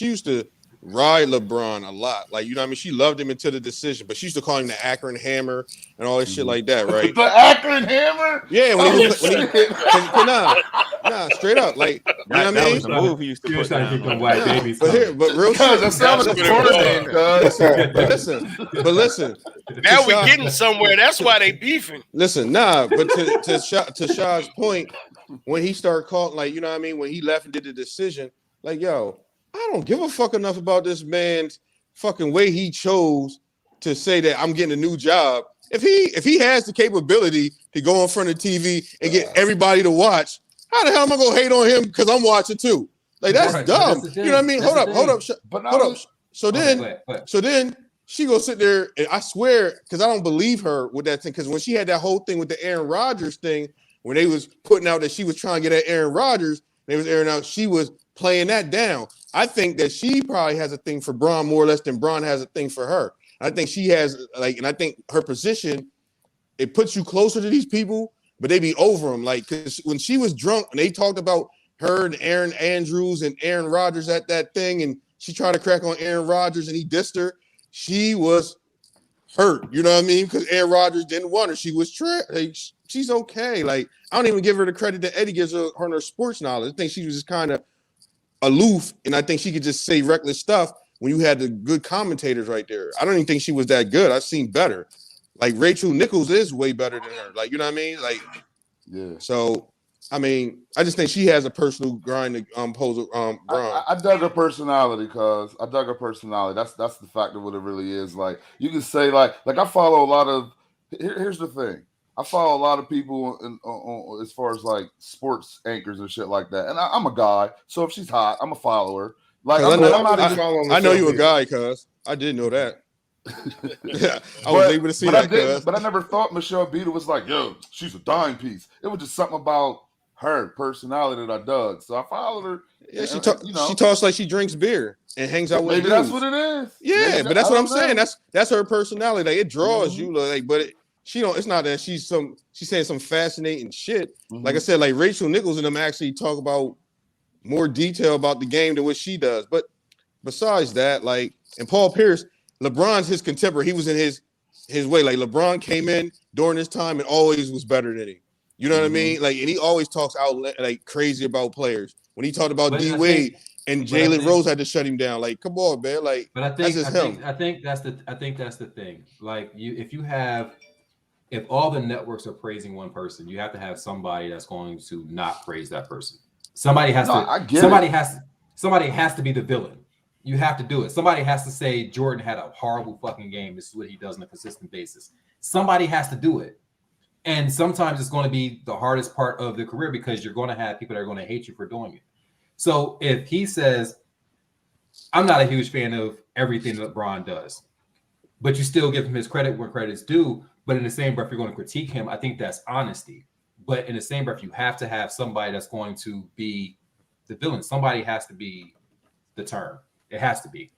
used to ride LeBron a lot. Like, you know what I mean? She loved him until the decision, but she used to call him the Akron Hammer and all this shit like that, right? The Akron Hammer? Yeah, nah, straight up. Like, you know what I mean? Was the move he used to put down. White babies. But real shit. That sounds like a corner name, But listen. Now we're getting somewhere. That's why they beefing. Listen, nah, but to Shah's point, when he started calling, like, you know what I mean? When he left and did the decision, like, yo, I don't give a fuck enough about this man's fucking way he chose to say that I'm getting a new job. If he has the capability to go in front of TV and get everybody to watch, how the hell am I gonna hate on him because I'm watching too? Like, that's dumb. You know what I mean? Hold up. So then she go sit there, and I swear, because I don't believe her with that thing. Because when she had that whole thing with the Aaron Rodgers thing, when they was putting out that she was trying to get at Aaron Rodgers, they was airing out, she was playing that down. I think that she probably has a thing for Bron more or less than Bron has a thing for her. I think she has, like, and I think her position, it puts you closer to these people, but they be over them. Like, because when she was drunk and they talked about her and Aaron Andrews and Aaron Rodgers at that thing, and she tried to crack on Aaron Rodgers and he dissed her, she was hurt. You know what I mean? Because Aaron Rodgers didn't want her. She was like, she's okay. Like, I don't even give her the credit that Eddie gives her on her sports knowledge. I think she was just kind of aloof, and I think she could just say reckless stuff when you had the good commentators right there. I don't even think she was that good. I've seen better. Like, Rachel Nichols is way better than her. Like, you know what I mean? Like, yeah. So, I mean, I just think she has a personal grind to pose Bron. I dug her personality, cause I dug her personality. That's the fact of what it really is. Like, you can say like I follow a lot of. Here's the thing. I follow a lot of people as far as like sports anchors and shit like that. And I'm a guy, so if she's hot, I'm a follower. Like, I know you a guy, cuz I did know that. Yeah, I was able to see that. But I never thought Michelle Beadle was like, yo, she's a dime piece. It was just something about her personality that I dug. So I followed her. Yeah, she talks like she drinks beer and hangs out with maybe dudes. That's what it is. Yeah, but that's what I'm saying. That's her personality. Like, it draws you. Like, but it's not that she's saying some fascinating shit. Like I said, like Rachel Nichols and them actually talk about more detail about the game than what she does. But besides that, like, and Paul Pierce, LeBron's his contemporary. He was in his way. Like, LeBron came in during his time and always was better than him. You know what I mean? Like, and he always talks out like crazy about players. When he talked about D Wade and Jalen Rose had to shut him down. Like, come on, man. Like, but I think that's the thing. Like, if all the networks are praising one person, you have to have somebody that's going to not praise that person. Somebody has to be the villain. You have to do it. Somebody has to say Jordan had a horrible fucking game. This is what he does on a consistent basis. Somebody has to do it. And sometimes it's going to be the hardest part of the career because you're going to have people that are going to hate you for doing it. So if he says, I'm not a huge fan of everything that Bron does, but you still give him his credit where credit's due, but in the same breath, you're going to critique him, I think that's honesty. But in the same breath, you have to have somebody that's going to be the villain. Somebody has to be the term. It has to be.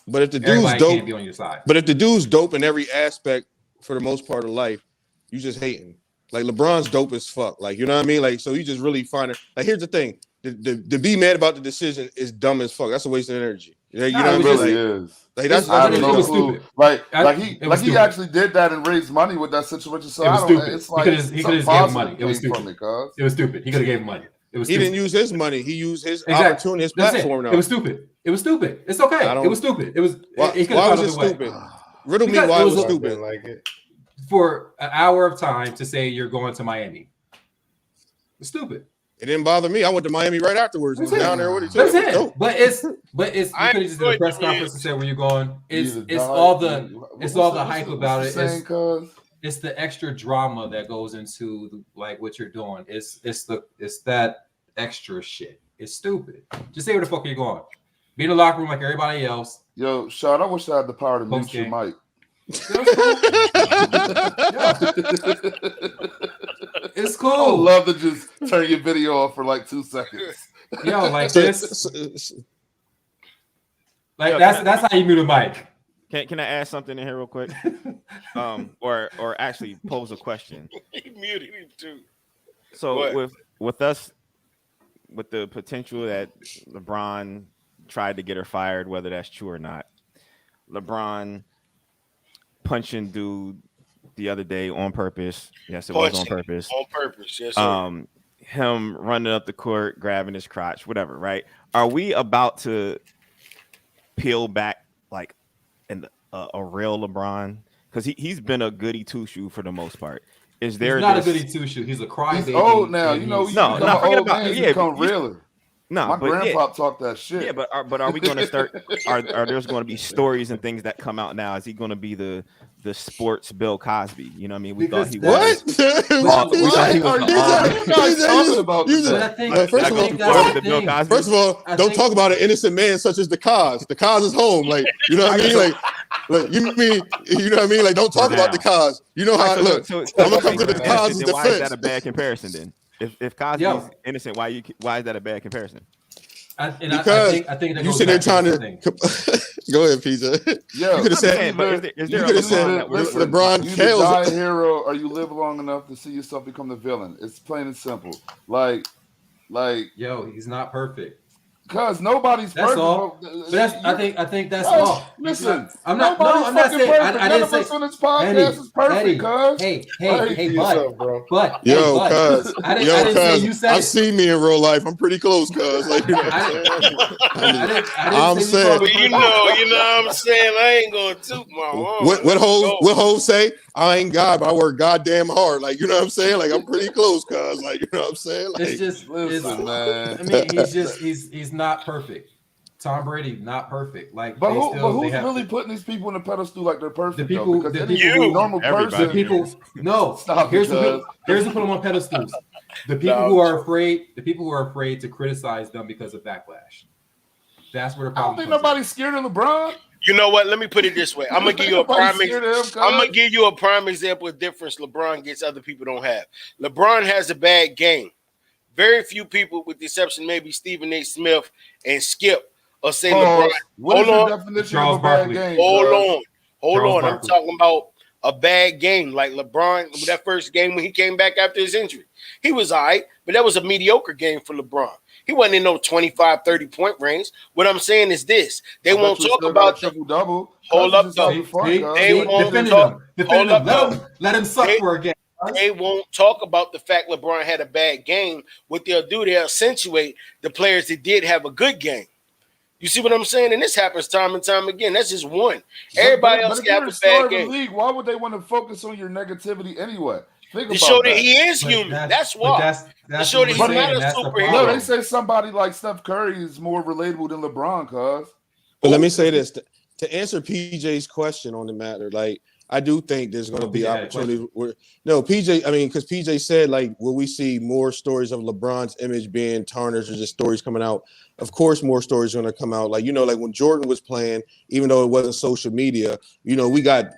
But if the dude's Everybody dope, can't be on your side. But if the dude's dope in every aspect for the most part of life, you just hating. Like, LeBron's dope as fuck. Like, you know what I mean? Like, so you just really find it. Like, here's the thing: to be mad about the decision is dumb as fuck. That's a waste of energy. You know what I mean? Really is. Like, that's stupid. Like he actually did that and raised money with that situation. So it was stupid. It's like he could have gave him money. It was stupid. It was stupid. He could have gave him money. It was. He didn't use his money. He used his opportunity, his platform. Now. It was stupid. It was stupid. It's okay. It was stupid. It was. Why was it stupid? Riddle me why it was stupid. Like it. For an hour of time to say you're going to Miami. It's stupid. It didn't bother me. I went to Miami right afterwards. Was down there with But it's you could have just did a press conference and said where you're going. It's all the hype about it. It's the extra drama that goes into like what you're doing. It's that extra shit. It's stupid. Just say where the fuck you're going. Be in the locker room like everybody else. Yo, Sean, I wish I had the power to mute your mic. It's I cool. would love to just turn your video off for like 2 seconds. Yo, like this. Like Yo, that's how you mute a mic. Can I add something in here real quick? Or actually pose a question. He muted him too. So What? with us, with the potential that LeBron tried to get her fired, whether that's true or not, LeBron punching dude the other day on purpose. Yes, it was on purpose. On purpose, yes, sir. Him running up the court, grabbing his crotch, whatever. Right? Are we about to peel back like a real LeBron? Because he's been a goody two shoe for the most part. Is there He's not a goody two shoe. He's a crybaby. He's old now. You know, no, not forget old about man, yeah, become realer. No, my but grandpa talked that shit. Yeah, but are we going to start? Are there's going to be stories and things that come out now? Is he going to be the sports Bill Cosby? You know what I mean? We thought he was. What? We thought he was. First of all, don't talk about an innocent man such as the cause. The cause is home. Like, you know what I mean? Like you know what I mean? Like, don't talk about the cause. You know how? Look, I'm gonna come to the cause's defense. Why is that a bad comparison then? If Cosby's innocent, why is that a bad comparison? I think that you sit there trying to go ahead, PJ. Yeah, you could have said, LeBron you kills. die a hero, or you live long enough to see yourself become the villain. It's plain and simple. Like, yo, he's not perfect. Cause nobody's that's perfect. all. But I think that's bro, all. Listen, I'm not saying. I didn't say on this podcast is perfect. Cuz hey, but yo, cuz I didn't say you said. I've seen me in real life. I'm pretty close, cuz. Like, you know I'm saying. But you know what I'm saying. I ain't gonna toot my horn. What hoes say? I ain't God, but I work goddamn hard. Like, you know what I'm saying? Like, I'm pretty close, cuz. Like, you know what I'm saying? Like, it's just, listen, man. I mean, he's not perfect. Tom Brady, not perfect. Like, but who's really putting these people in a pedestal like they're perfect? The people, normal person. No. Stop. Here's who put them on pedestals. The people who are afraid. The people who are afraid to criticize them because of backlash. That's where the problem. I don't think nobody's scared of LeBron. You know what? Let me put it this way. I'm gonna give you a prime. I'm gonna give you a prime example of difference LeBron gets other people don't have. LeBron has a bad game. Very few people, with the exception maybe Stephen A. Smith and Skip, will say LeBron. Hold on. Hold on. I'm talking about a bad game like LeBron. That first game when he came back after his injury, he was all right, but that was a mediocre game for LeBron. He wasn't in no 25, 30-point range. What I'm saying is this. They won't talk about triple-double. Hold up, though. They won't talk. Hold up, though. Let him suck for a game. They won't talk about the fact LeBron had a bad game. What they'll do, they'll accentuate the players that did have a good game. You see what I'm saying? And this happens time and time again. That's just one. Everybody else can have a bad game. League, why would they want to focus on your negativity anyway? To show that he is human. That's why. To show that he's not a superhero. No, they say somebody like Steph Curry is more relatable than LeBron, cuz. But let me say this. To answer PJ's question on the matter, like, I do think there's going to be opportunities where PJ. I mean, because PJ said, like, will we see more stories of LeBron's image being tarnished or just stories coming out? Of course, more stories are going to come out. Like, like when Jordan was playing, even though it wasn't social media, we got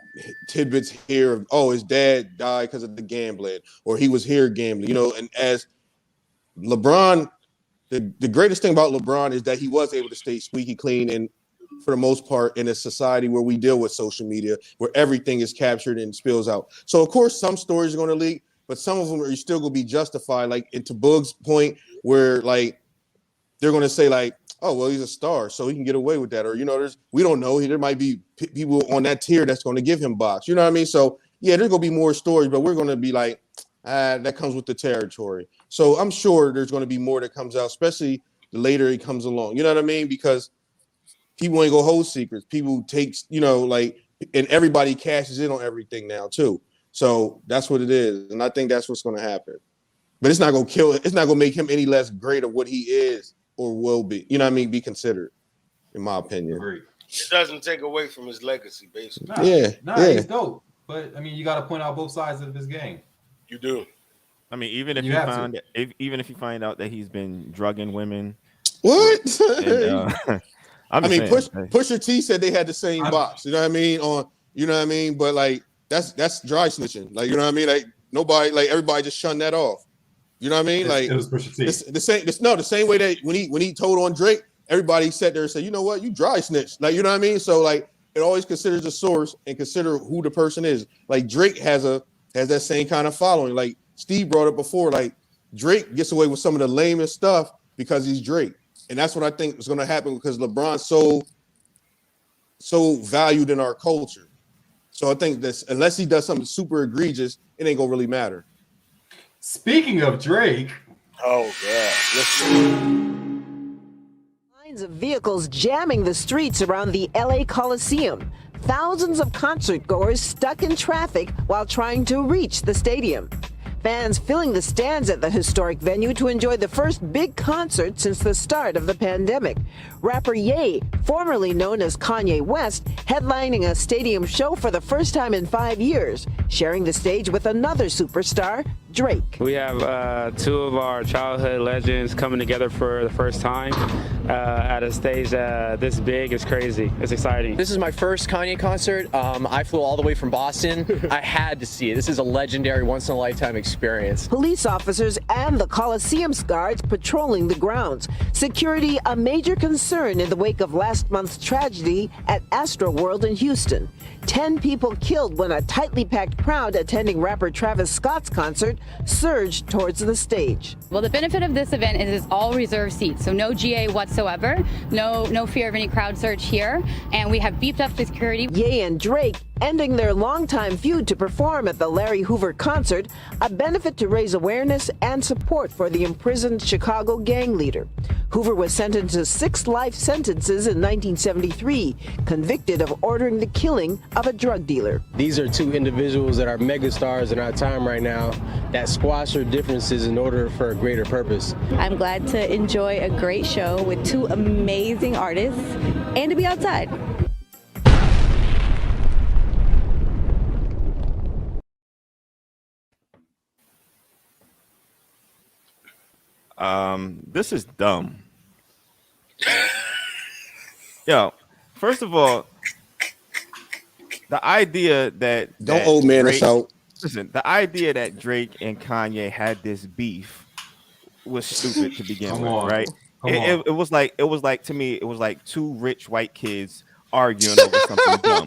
tidbits here of, oh, his dad died because of the gambling, or he was here gambling. And as LeBron, the greatest thing about LeBron is that he was able to stay squeaky clean and, for the most part, in a society where we deal with social media, where everything is captured and spills out. So, of course, some stories are going to leak, but some of them are still going to be justified. Like, to Boog's point, where, like, they're going to say, like, oh, well, he's a star, so he can get away with that. Or, we don't know. There might be people on that tier that's going to give him box. You know what I mean? So, yeah, there's going to be more stories, but we're going to be like, that comes with the territory. So I'm sure there's going to be more that comes out, especially the later it comes along. You know what I mean? Because people ain't gonna hold secrets. People take, and everybody cashes in on everything now too. So that's what it is, and I think that's what's gonna happen. But it's not gonna kill it. It's not gonna make him any less great of what he is or will be. You know what I mean? Be considered, in my opinion. It doesn't take away from his legacy, basically. He's dope. But I mean, you got to point out both sides of his game. You do. I mean, even if you find out that he's been drugging women. What? And, Pusha T said they had the same box. You know what I mean? On You know what I mean? But like that's dry snitching. Like, you know what I mean? Like nobody, like everybody just shunned that off. You know what I mean? Like it was Pusha T. The same way that when he told on Drake, everybody sat there and said, you know what, you dry snitch. Like, you know what I mean? So like it always considers the source and consider who the person is. Like Drake has that same kind of following. Like Steve brought up before, like Drake gets away with some of the lamest stuff because he's Drake. And that's what I think is going to happen because LeBron's so valued in our culture. So I think that unless he does something super egregious, it ain't gonna really matter. Speaking of Drake, oh god, lines of vehicles jamming the streets around the LA Coliseum. Thousands of concert goers stuck in traffic while trying to reach the stadium. Fans filling the stands at the historic venue to enjoy the first big concert since the start of the pandemic. Rapper Ye, formerly known as Kanye West, headlining a stadium show for the first time in 5 years, sharing the stage with another superstar, Drake. We have two of our childhood legends coming together for the first time at a stage this big. It's crazy. It's exciting. This is my first Kanye concert. I flew all the way from Boston. I had to see it. This is a legendary, once-in-a-lifetime experience. Police officers and the Coliseum's guards patrolling the grounds. Security a major concern in the wake of last month's tragedy at Astroworld in Houston. 10 people killed when a tightly packed crowd attending rapper Travis Scott's concert surged towards the stage. Well, the benefit of this event is it's all reserved seats, so no GA whatsoever, no fear of any crowd surge here, and we have beefed up the security. Ye and Drake ending their longtime feud to perform at the Larry Hoover concert, a benefit to raise awareness and support for the imprisoned Chicago gang leader. Hoover was sentenced to 6 life sentences in 1973, convicted of ordering the killing of a drug dealer. These are two individuals that are megastars in our time right now that squash their differences in order for a greater purpose. I'm glad to enjoy a great show with 2 amazing artists and to be outside. This is dumb. Yo, first of all, the idea that old man Drake, us out. Listen, the idea that Drake and Kanye had this beef was stupid to begin with, right? It was like to me, it was like 2 rich white kids arguing over something dumb.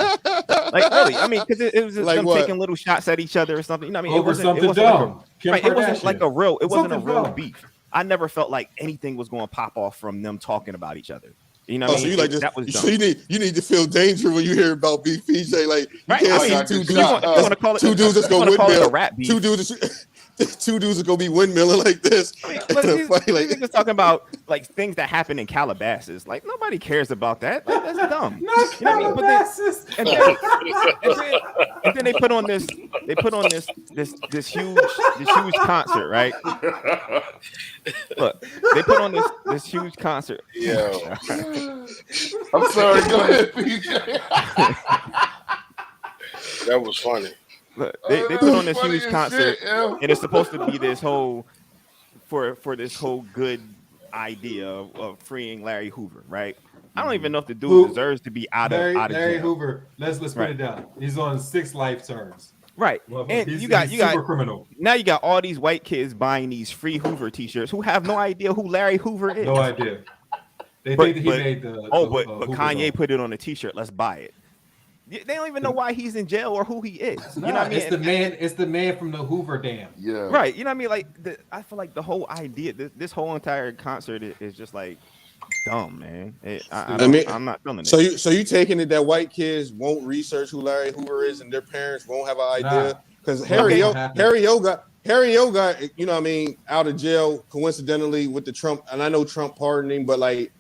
Like really, I mean, because it was just Like them what? taking little shots at each other or something. You know what I mean? Over something like dumb. Kim it wasn't Kardashian. like a real. It wasn't a Something real dumb. beef. I never felt like anything was going to pop off from them talking about each other. You know what I So mean? you like That was this? dumb. So you need to feel danger when you hear about beef, PJ. Like you Right, can't I mean, see you wanna call it- two dudes that's you gonna wanna call it a windmill. rap beef. Two dudes are gonna be windmilling like this. But in a these fight, like niggas talking about like things that happen in Calabasas. Like nobody cares about that. Like, that's dumb. You know what I mean? But then they put on this. They put on this huge concert, right? Look, they put on this huge concert. Yo. I'm sorry. Go ahead, PJ. that was funny. Look, they put on this Funny huge as concert, shit, yo. and it's supposed to be this whole for this whole good idea of freeing Larry Hoover, right? I don't even know if the dude deserves to be out of Larry jail. Hoover. Let's put Right. it down. He's on 6 life terms. Right. Well, And he's you got super criminal. now you got all these white kids buying these free Hoover t-shirts who have no idea who Larry Hoover is. No idea. They But- think that he but- made the. but Hoover Kanye song. put it on a t-shirt. Let's buy it. They don't even know why he's in jail or who he is. You know what I mean? It's the man. It's the man from the Hoover Dam. Yeah. Right. You know what I mean? Like I feel like the whole idea, this whole entire concert is just like dumb, man. I'm not feeling it. So you taking it that white kids won't research who Larry Hoover is and their parents won't have an idea? Because Harry O got, you know what I mean, out of jail coincidentally with the Trump, and I know Trump pardoned him, but like,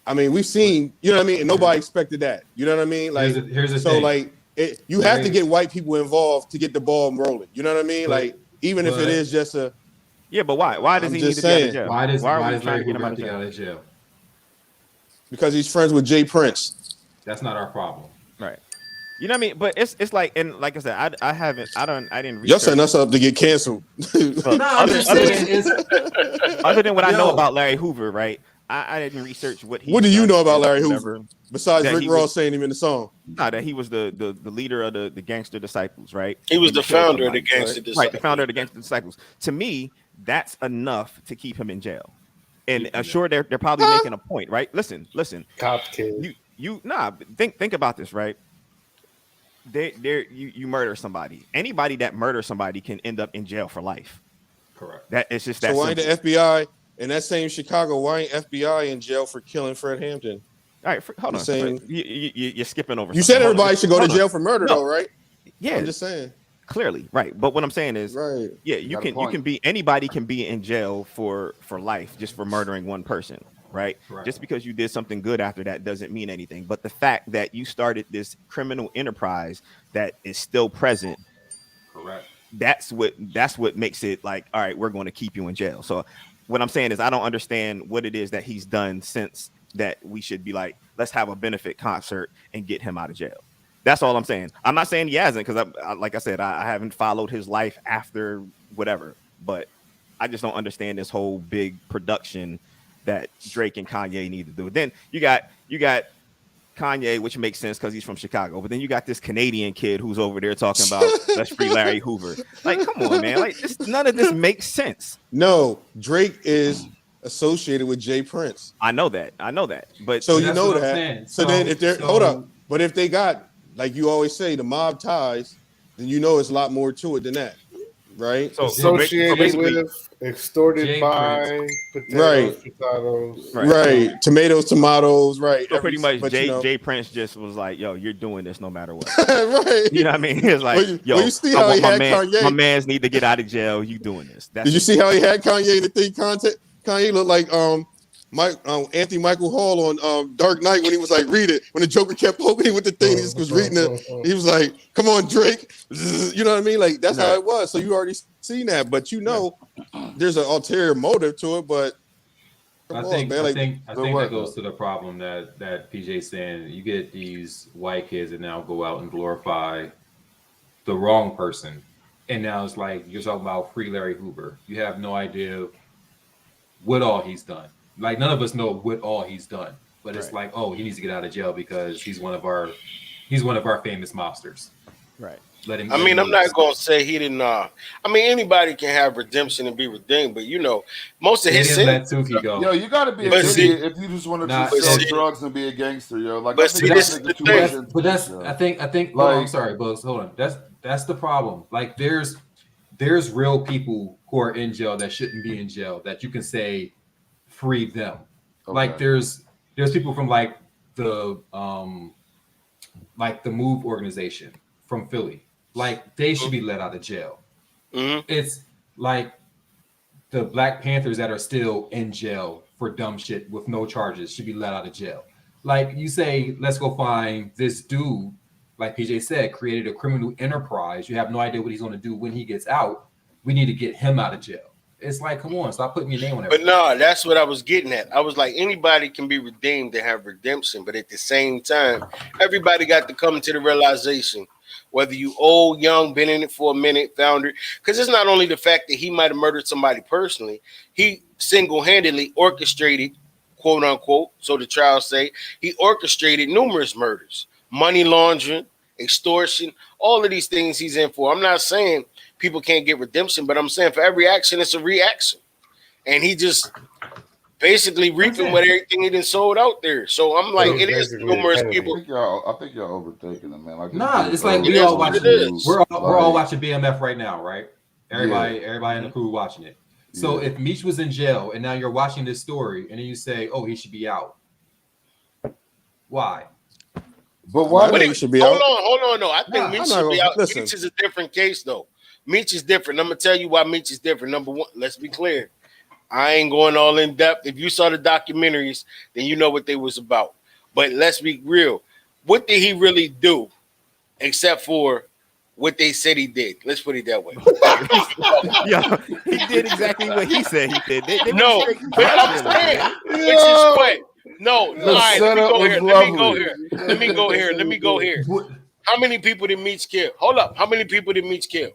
I mean, we've seen, you know what I mean, and nobody expected that. You know what I mean? Like, here's the so thing. like, you have to get white people involved to get the ball rolling. You know what I mean? Like, even if it is just a. Yeah, but why? Why does I'm he need just to get out of saying. jail? Why does are we trying Larry to get him Hoover out have of to get jail? out of jail? Because he's friends with Jay Prince. That's not our problem. Right. You know what I mean? But it's like, and like I said, I didn't. Y'all setting us up to get canceled. Other than what I know about Larry Hoover, right? I didn't research what he. What do you know about Larry Hoover? Hoover? Besides Rick Ross saying him in the song. Nah, that he was the leader of the Gangster Disciples, right? He was And the killed founder of the somebody, Gangster Disciples. Right, the founder of the Gangster Disciples. To me, that's enough to keep him in jail. And sure, they're probably making a point, right? Listen. Cop kid. Think about this, right? You murder somebody. Anybody that murders somebody can end up in jail for life. Correct. That it's just that. So why ain't simple. the FBI in that same Chicago? Why ain't FBI in jail for killing Fred Hampton? All right, hold on. Same. You're skipping over. You something. said Hold everybody on. should go to Hold on. jail for murder, No. though, right? Yeah, I'm just saying. Clearly, right. But what I'm saying is, right. Yeah, you can be anybody can be in jail for life just for murdering one person, right? Just because you did something good after that doesn't mean anything. But the fact that you started this criminal enterprise that is still present, correct. That's what makes it like, all right, we're going to keep you in jail. So what I'm saying is I don't understand what it is that he's done since that we should be like, let's have a benefit concert and get him out of jail. That's all I'm saying. I'm not saying he hasn't, because like I said, I haven't followed his life after whatever, but I just don't understand this whole big production that Drake and Kanye need to do. Then you got Kanye, which makes sense because he's from Chicago, but then you got this Canadian kid who's over there talking about let's free Larry Hoover. Like, come on, man. Like, none of this makes sense. No, Drake is associated with Jay Prince. I know that. But so you that's know what I'm that. saying. So then if they're hold up, but if they got, like you always say, the mob ties, then you know it's a lot more to it than that, right? So associated with, extorted by, potatoes, potatoes. Right. Tomatoes, right. So pretty much Jay Prince just was like, yo, you're doing this no matter what. Right. You know what I mean? It's like, you see how he had Kanye? My mans need to get out of jail. You doing this. Did you see how he had Kanye in the thing content? Kanye looked like Anthony Michael Hall on Dark Knight when he was like, read it. When the Joker kept opening with the thing, he just was reading it. He was like, come on, Drake. You know what I mean? Like, that's how it was. So you already seen that, but you know there's an ulterior motive to it, but I think that goes to the problem that PJ's saying. You get these white kids that now go out and glorify the wrong person. And now it's like you're talking about free Larry Hoover. You have no idea what all he's done. Like, none of us know what all he's done. But it's like, oh, he needs to get out of jail because he's one of our famous mobsters. Right. I'm not gonna say he didn't. Anybody can have redemption and be redeemed, but you know, most of his let Tuki go. Yo, you gotta be a idiot if you just want to sell drugs and be a gangster, yo. Like, I think. Like, I'm sorry, Bugs. Hold on. That's the problem. Like, there's real people who are in jail that shouldn't be in jail that you can say free them. Okay. Like, there's people from like the Move organization from Philly. Like, they should be let out of jail. Mm-hmm. It's like the Black Panthers that are still in jail for dumb shit with no charges should be let out of jail. Like, you say, let's go find this dude, like PJ said, created a criminal enterprise. You have no idea what he's going to do when he gets out. We need to get him out of jail. It's like, come on, stop putting your name on it. But no, that's what I was getting at. I was like, anybody can be redeemed and have redemption, but at the same time, everybody got to come to the realization, whether you old, young, been in it for a minute, founder, because it's not only the fact that he might have murdered somebody personally, he single-handedly orchestrated, quote unquote, so the trial say, he orchestrated numerous murders, money laundering, extortion, all of these things he's in for. I'm not saying people can't get redemption, but I'm saying for every action, it's a reaction. And he just basically reaping with everything he done sold out there. So I'm like, it is numerous people. I think y'all overtaking it, man. Like, it's like we all watching it. We're all watching BMF right now, right? Everybody in the crew watching it. So if Meech was in jail and now you're watching this story and then you say, oh, he should be out. Why? But why he should be out? Hold on. No, I think Meech should be out. Meech is a different case, though. Meech is different. I'm gonna tell you why Meech is different. Number one, let's be clear. I ain't going all in depth. If you saw the documentaries, then you know what they was about. But let's be real. What did he really do, except for what they said he did? Let's put it that way. Yeah, he did exactly what he said he did. No, but I'm saying, which is what? No, all right, let me go here. How many people did Meech kill? Hold up. How many people did Meech kill?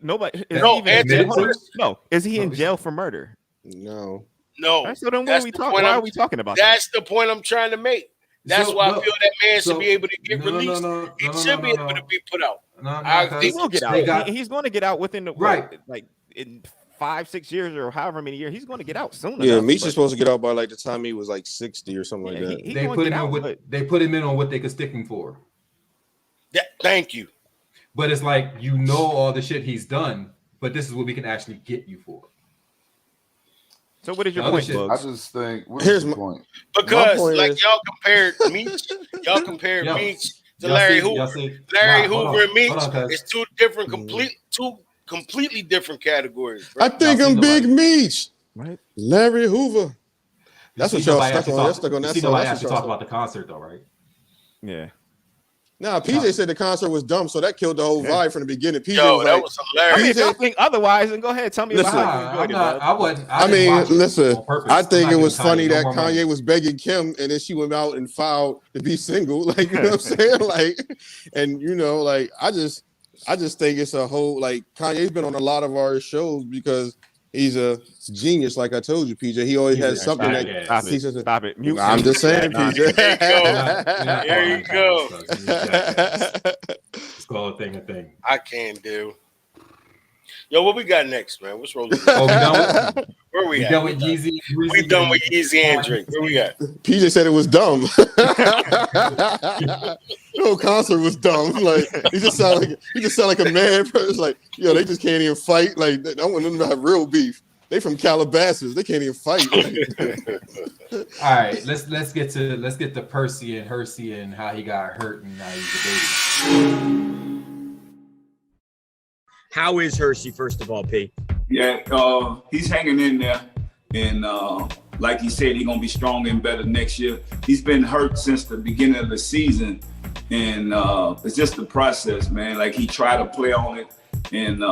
Nobody. No, Is he in jail for murder? No. No. So then That's what are we the talking? point Why I'm- are we talking about That's the point I'm trying to make. That's So, why no, I feel that man so- should be able to get no, no, released. no, He no, should be no, able to be put out. He will get out. He's going to get out within the Right. like in 5-6 years or however many years. He's going to get out soon Yeah, enough. Meech but- is supposed to get out by like the time he was like 60 or something like that. he They gonna put get him in out, with but- they put him in on what they could stick him for. Yeah, thank you. But it's like, you know, all the shit he's done, but this is what we can actually get you for. So what is your The other point, shit- I Bugs? just think. What's Here's the my- point? Because point like is- y'all compared Meech to y'all Larry see- Hoover. y'all see- Larry hold Hoover on, and Meech hold on, cuz. is two completely different categories. I Bro. think Y'all I'm see Big nobody- Meech. Right. Larry Hoover. That's You what see y'all nobody stuck actually on. Y'all talk- stuck on you that see song. nobody That's actually what y'all talk stuck. about the concert though, right? Yeah. Nah, PJ said the concert was dumb, so that killed the whole vibe from the beginning. PJ Yo, was that like, was I mean, hilarious. if y'all think otherwise, then go ahead. Tell me Listen, about how you enjoyed I'm it. not. Bub. I wasn't. I didn't mean, watch it listen, on purpose. I I'm think not it giving was funny Kanye no that more Kanye money. was begging Kim and then she went out and filed to be single. Like, you know what I'm saying? Like, and you know, like, I just think it's a whole, like, Kanye's been on a lot of our shows because he's a genius, like I told you, PJ. He always has something Stop that it. Stop he it. says. Stop it. Mute I'm him. just saying, Nah. PJ. There you go. Let's call a thing a thing. I can't do. Yo, what we got next, man? What's rolling? Oh, we done with, Where we we at? done with Yeezy. We done with Yeezy and Drake. Where we at? PJ said it was dumb. The whole concert was dumb. Like he just sound like a mad person. Like, yo, they just can't even fight. Like, I want them to have real beef. They from Calabasas. They can't even fight. All right, let's get to Percy and Hercy and how he got hurt and now he's a baby. How is Hercy, first of all, P? Yeah, he's hanging in there, and like he said, he's gonna be stronger and better next year. He's been hurt since the beginning of the season, and it's just the process, man. Like he tried to play on it, and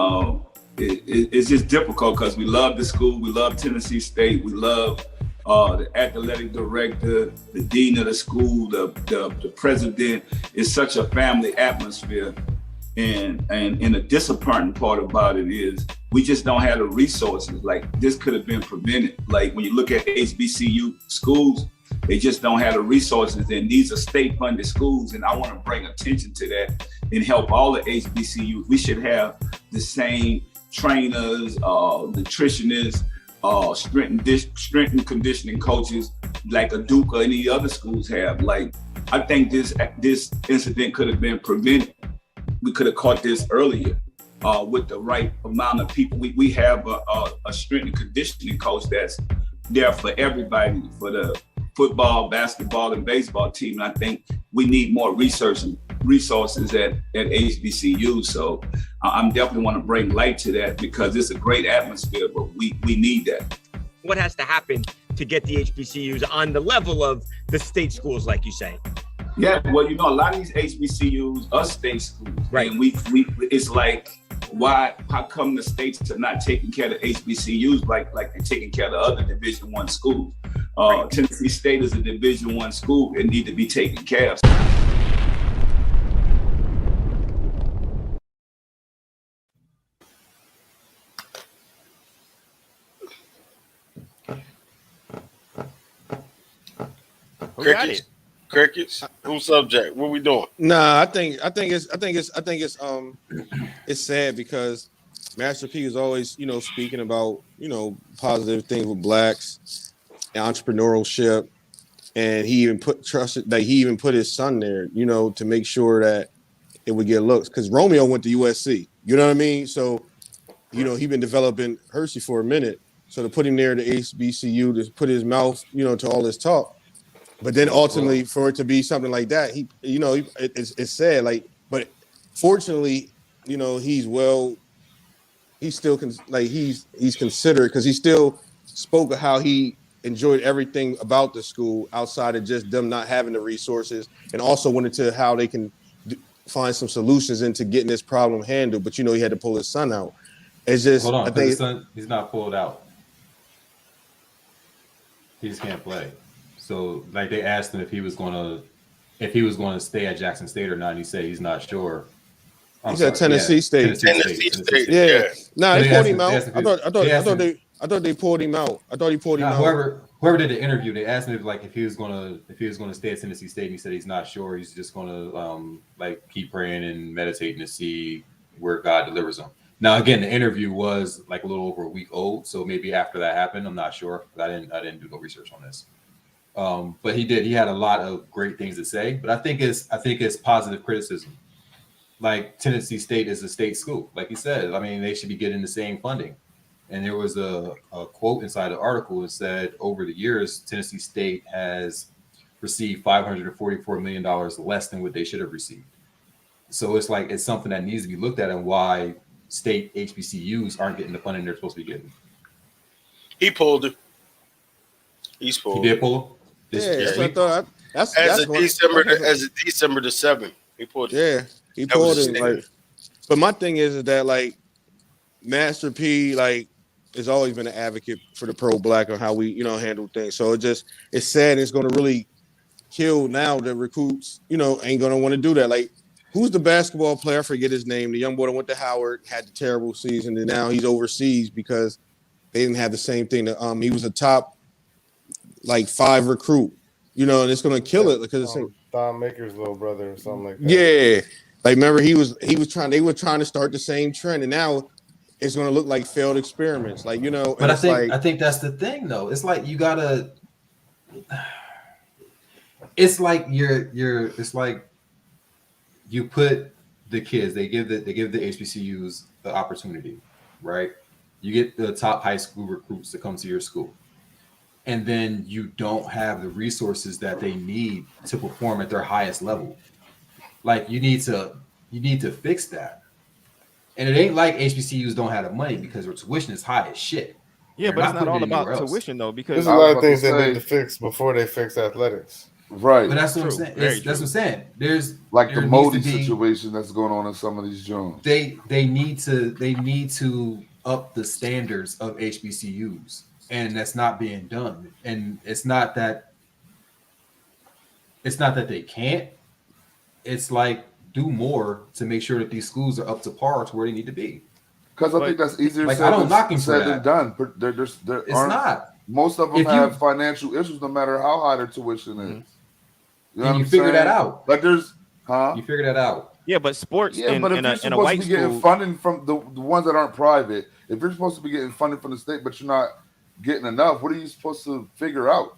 it's just difficult because we love the school, we love Tennessee State, we love the athletic director, the dean of the school, the president. It's such a family atmosphere. And the disappointing part about it is we just don't have the resources. Like this could have been prevented. Like when you look at HBCU schools, they just don't have the resources. And these are state-funded schools. And I want to bring attention to that and help all the HBCUs. We should have the same trainers, nutritionists, strength and conditioning coaches like a Duke or any other schools have. Like I think this incident could have been prevented. We could have caught this earlier with the right amount of people. We have a strength and conditioning coach that's there for everybody, for the football, basketball, and baseball team. And I think we need more resources at HBCU. So I'm definitely want to bring light to that because it's a great atmosphere, but we need that. What has to happen to get the HBCUs on the level of the state schools, like you say? Yeah, well, you know, a lot of these HBCUs are state schools, right? And we it's like, how come the states are not taking care of the HBCUs like they're taking care of the other Division I schools? Tennessee State is a Division I school; it need to be taken care of. Crickets. Who's subject? What we doing? Nah, I think it's sad because Master P is always, you know, speaking about, you know, positive things with blacks, entrepreneurship, and he even put his son there, you know, to make sure that it would get looks. Because Romeo went to USC, you know what I mean? So, you know, he been developing Hercy for a minute. So to put him there to HBCU, to put his mouth, you know, to all this talk. But then ultimately, for it to be something like that, it's sad. Like, but fortunately, you know, he's still he's considered because he still spoke of how he enjoyed everything about the school outside of just them not having the resources, and also went into how they can find some solutions into getting this problem handled. But you know, he had to pull his son out. It's just, Hold on, I think his son, he's not pulled out. He just can't play. So, like, they asked him if he was going to stay at Jackson State or not, and he said he's not sure. He's at Tennessee State. Tennessee State. Yeah. Nah, they pulled him out. I thought they pulled him out. I thought he pulled him Now, out. whoever did the interview, they asked him if he was gonna stay at Tennessee State, and he said he's not sure. He's just gonna keep praying and meditating to see where God delivers him. Now, again, the interview was like a little over a week old, so maybe after that happened, I'm not sure. I didn't do no research on this. But he had a lot of great things to say. But I think it's positive criticism. Like Tennessee State is a state school, like he said. I mean, they should be getting the same funding. And there was a quote inside the article that said, over the years, Tennessee State has received $544 million less than what they should have received. So it's something that needs to be looked at, and why state HBCUs aren't getting the funding they're supposed to be getting. He pulled it. He's pulled. He did pull it. That's what I thought. That's as of December the 7th. He pulled it. Yeah, he That pulled was it. his Like, but my thing is that like Master P has always been an advocate for the pro-black on how we handle things. So it's sad. It's going to really kill now that recruits ain't going to want to do that. Like, who's the basketball player? I forget his name. The young boy that went to Howard, had the terrible season, and now he's overseas because they didn't have the same thing. He was a top 5 recruit, and it's going to kill it because it's Don Maker's little brother or something like that. Yeah, like remember they were trying to start the same trend, and now it's going to look like failed experiments, But I think that's the thing, though. It's like you gotta. It's like It's like you put the kids. They give the HBCUs the opportunity, right? You get the top high school recruits to come to your school, and then you don't have the resources that they need to perform at their highest level. Like you need to fix that. And it ain't like HBCUs don't have the money, because their tuition is high as shit. Yeah, They're but it's not all putting it about anywhere else. tuition though, because There's a lot of things they need to fix before they fix athletics. Right. But that's what I'm saying. That's what I'm saying. There's like the there Modi needs to be- situation that's going on in some of these joints. They need to up the standards of HBCUs, and that's not being done. And it's not that they can't. It's like, do more to make sure that these schools are up to par to where they need to be. Because I think that's easier I don't knock him for said than that. done. There It's aren't, not. Most of them If you- have financial issues, no matter how high their tuition is. You know And what you I'm figure that saying? out. Like there's, You figure that out. Yeah, but sports yeah, but if in you're a supposed white to be getting school, funding from the ones that aren't private, if you're supposed to be getting funding from the state, but you're not getting enough, what are you supposed to figure out?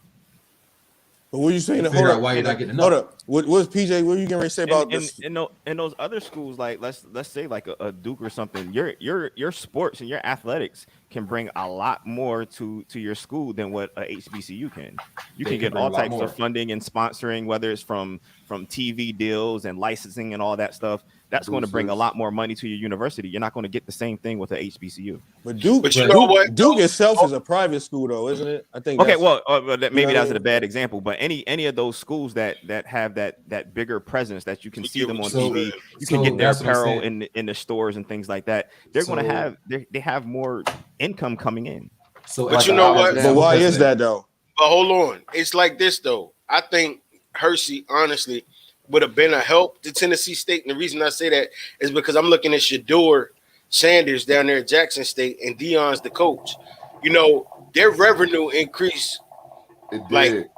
But what are you saying? Figure out why you're not getting Hold enough. up. What's PJ? What are you going to say about this? in those other schools, like let's say like a Duke or something, your sports and your athletics can bring a lot more to your school than what a HBCU can. You They can can get bring all a lot types more. of funding and sponsoring, whether it's from TV deals and licensing and all that stuff. That's going to bring a lot more money to your university. You're not going to get the same thing with a HBCU. But Duke, But you know what? Duke itself is a private school, though, isn't it? I think. Okay, that's- well, maybe know that's what I a bad example, but any of those schools that have that bigger presence, that you can see them on So- TV, you so can get their that's what I'm apparel saying. in the stores and things like that. They're going So- to have they have more income coming in. So, But you know what? But why is that though? But hold on. It's like this, though. I think Hercy, honestly, would have been a help to Tennessee State. And the reason I say that is because I'm looking at Shador Sanders down there at Jackson State, and Dion's the coach. Their revenue increased It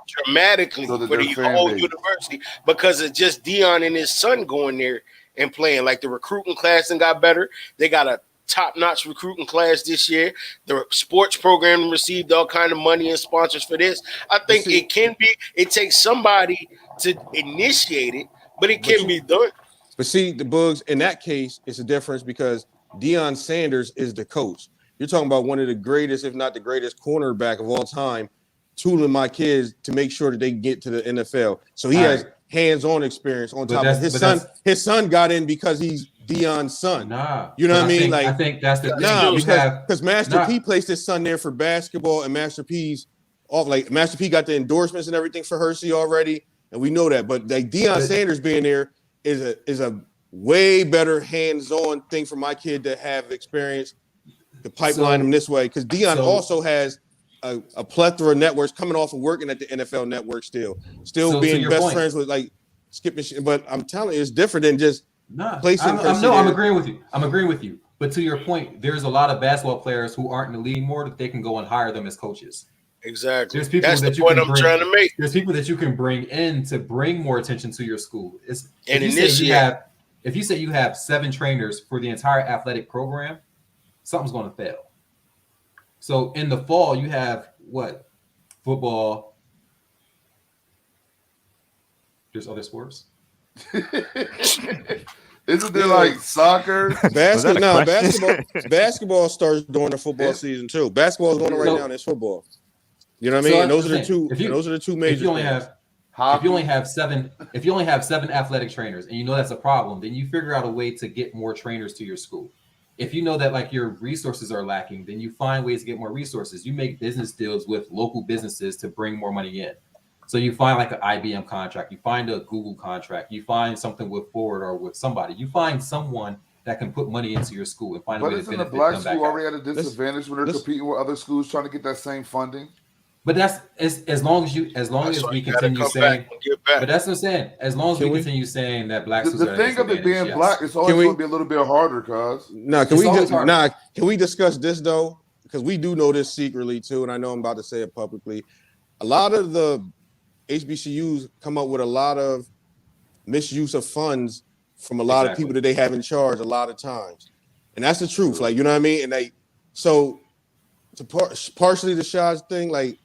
dramatically So that for their the fan whole base. university because of just Dion and his son going there and playing. Like the recruiting class and got better. They got a top-notch recruiting class this year. The sports program received all kind of money and sponsors for this. I think it takes somebody to initiate it, but it can be done. But see, the Bugs, in that case, it's a difference because Deion Sanders is the coach. You're talking about one of the greatest, if not the greatest, cornerback of all time, tooling my kids to make sure that they get to the NFL. So he has hands-on experience on top of his son. His son got in because he's Deion's son. Nah, you know what I mean? I think that's the thing. Because Master P placed his son there for basketball, and Master P's off. Like Master P got the endorsements and everything for Hercy already, and we know that. But like Deion Sanders being there is a way better hands-on thing for my kid to have experience to pipeline him this way. Because Deion also has a plethora of networks coming off and working at the NFL network still being best friends with like Skip and shit. But I'm telling you, it's different than just placing. I'm agreeing with you. But to your point, there's a lot of basketball players who aren't in the league anymore that they can go and hire them as coaches. Exactly. There's people That's that the you point can I'm trying to make. There's people that you can bring in to bring more attention to your school. If you say you have 7 trainers for the entire athletic program, something's going to fail. So in the fall, you have what? Football. There's other sports. Isn't there like soccer? Basketball starts during the football season too. Basketball is going on right now, and it's football. You know what I mean? And those are the two. Those are the two major. If you only have 7 athletic trainers, and you know that's a problem, then you figure out a way to get more trainers to your school. If you know that like your resources are lacking, then you find ways to get more resources. You make business deals with local businesses to bring more money in. So you find like an IBM contract, you find a Google contract, you find something with Ford or with somebody. You find someone that can put money into your school and find a way to benefit them. But isn't the black school already at a disadvantage when they're competing with other schools trying to get that same funding? But that's as long as we continue saying. But that's what I'm saying. As long as we continue saying that black schools the thing of it being black, it's always going to be a little bit harder, cuz. Can we discuss this though? Because we do know this secretly too, and I know I'm about to say it publicly. A lot of the HBCUs come up with a lot of misuse of funds from a lot of people that they have in charge a lot of times, and that's the truth. Like, you know what I mean? And partially the Shah's thing, like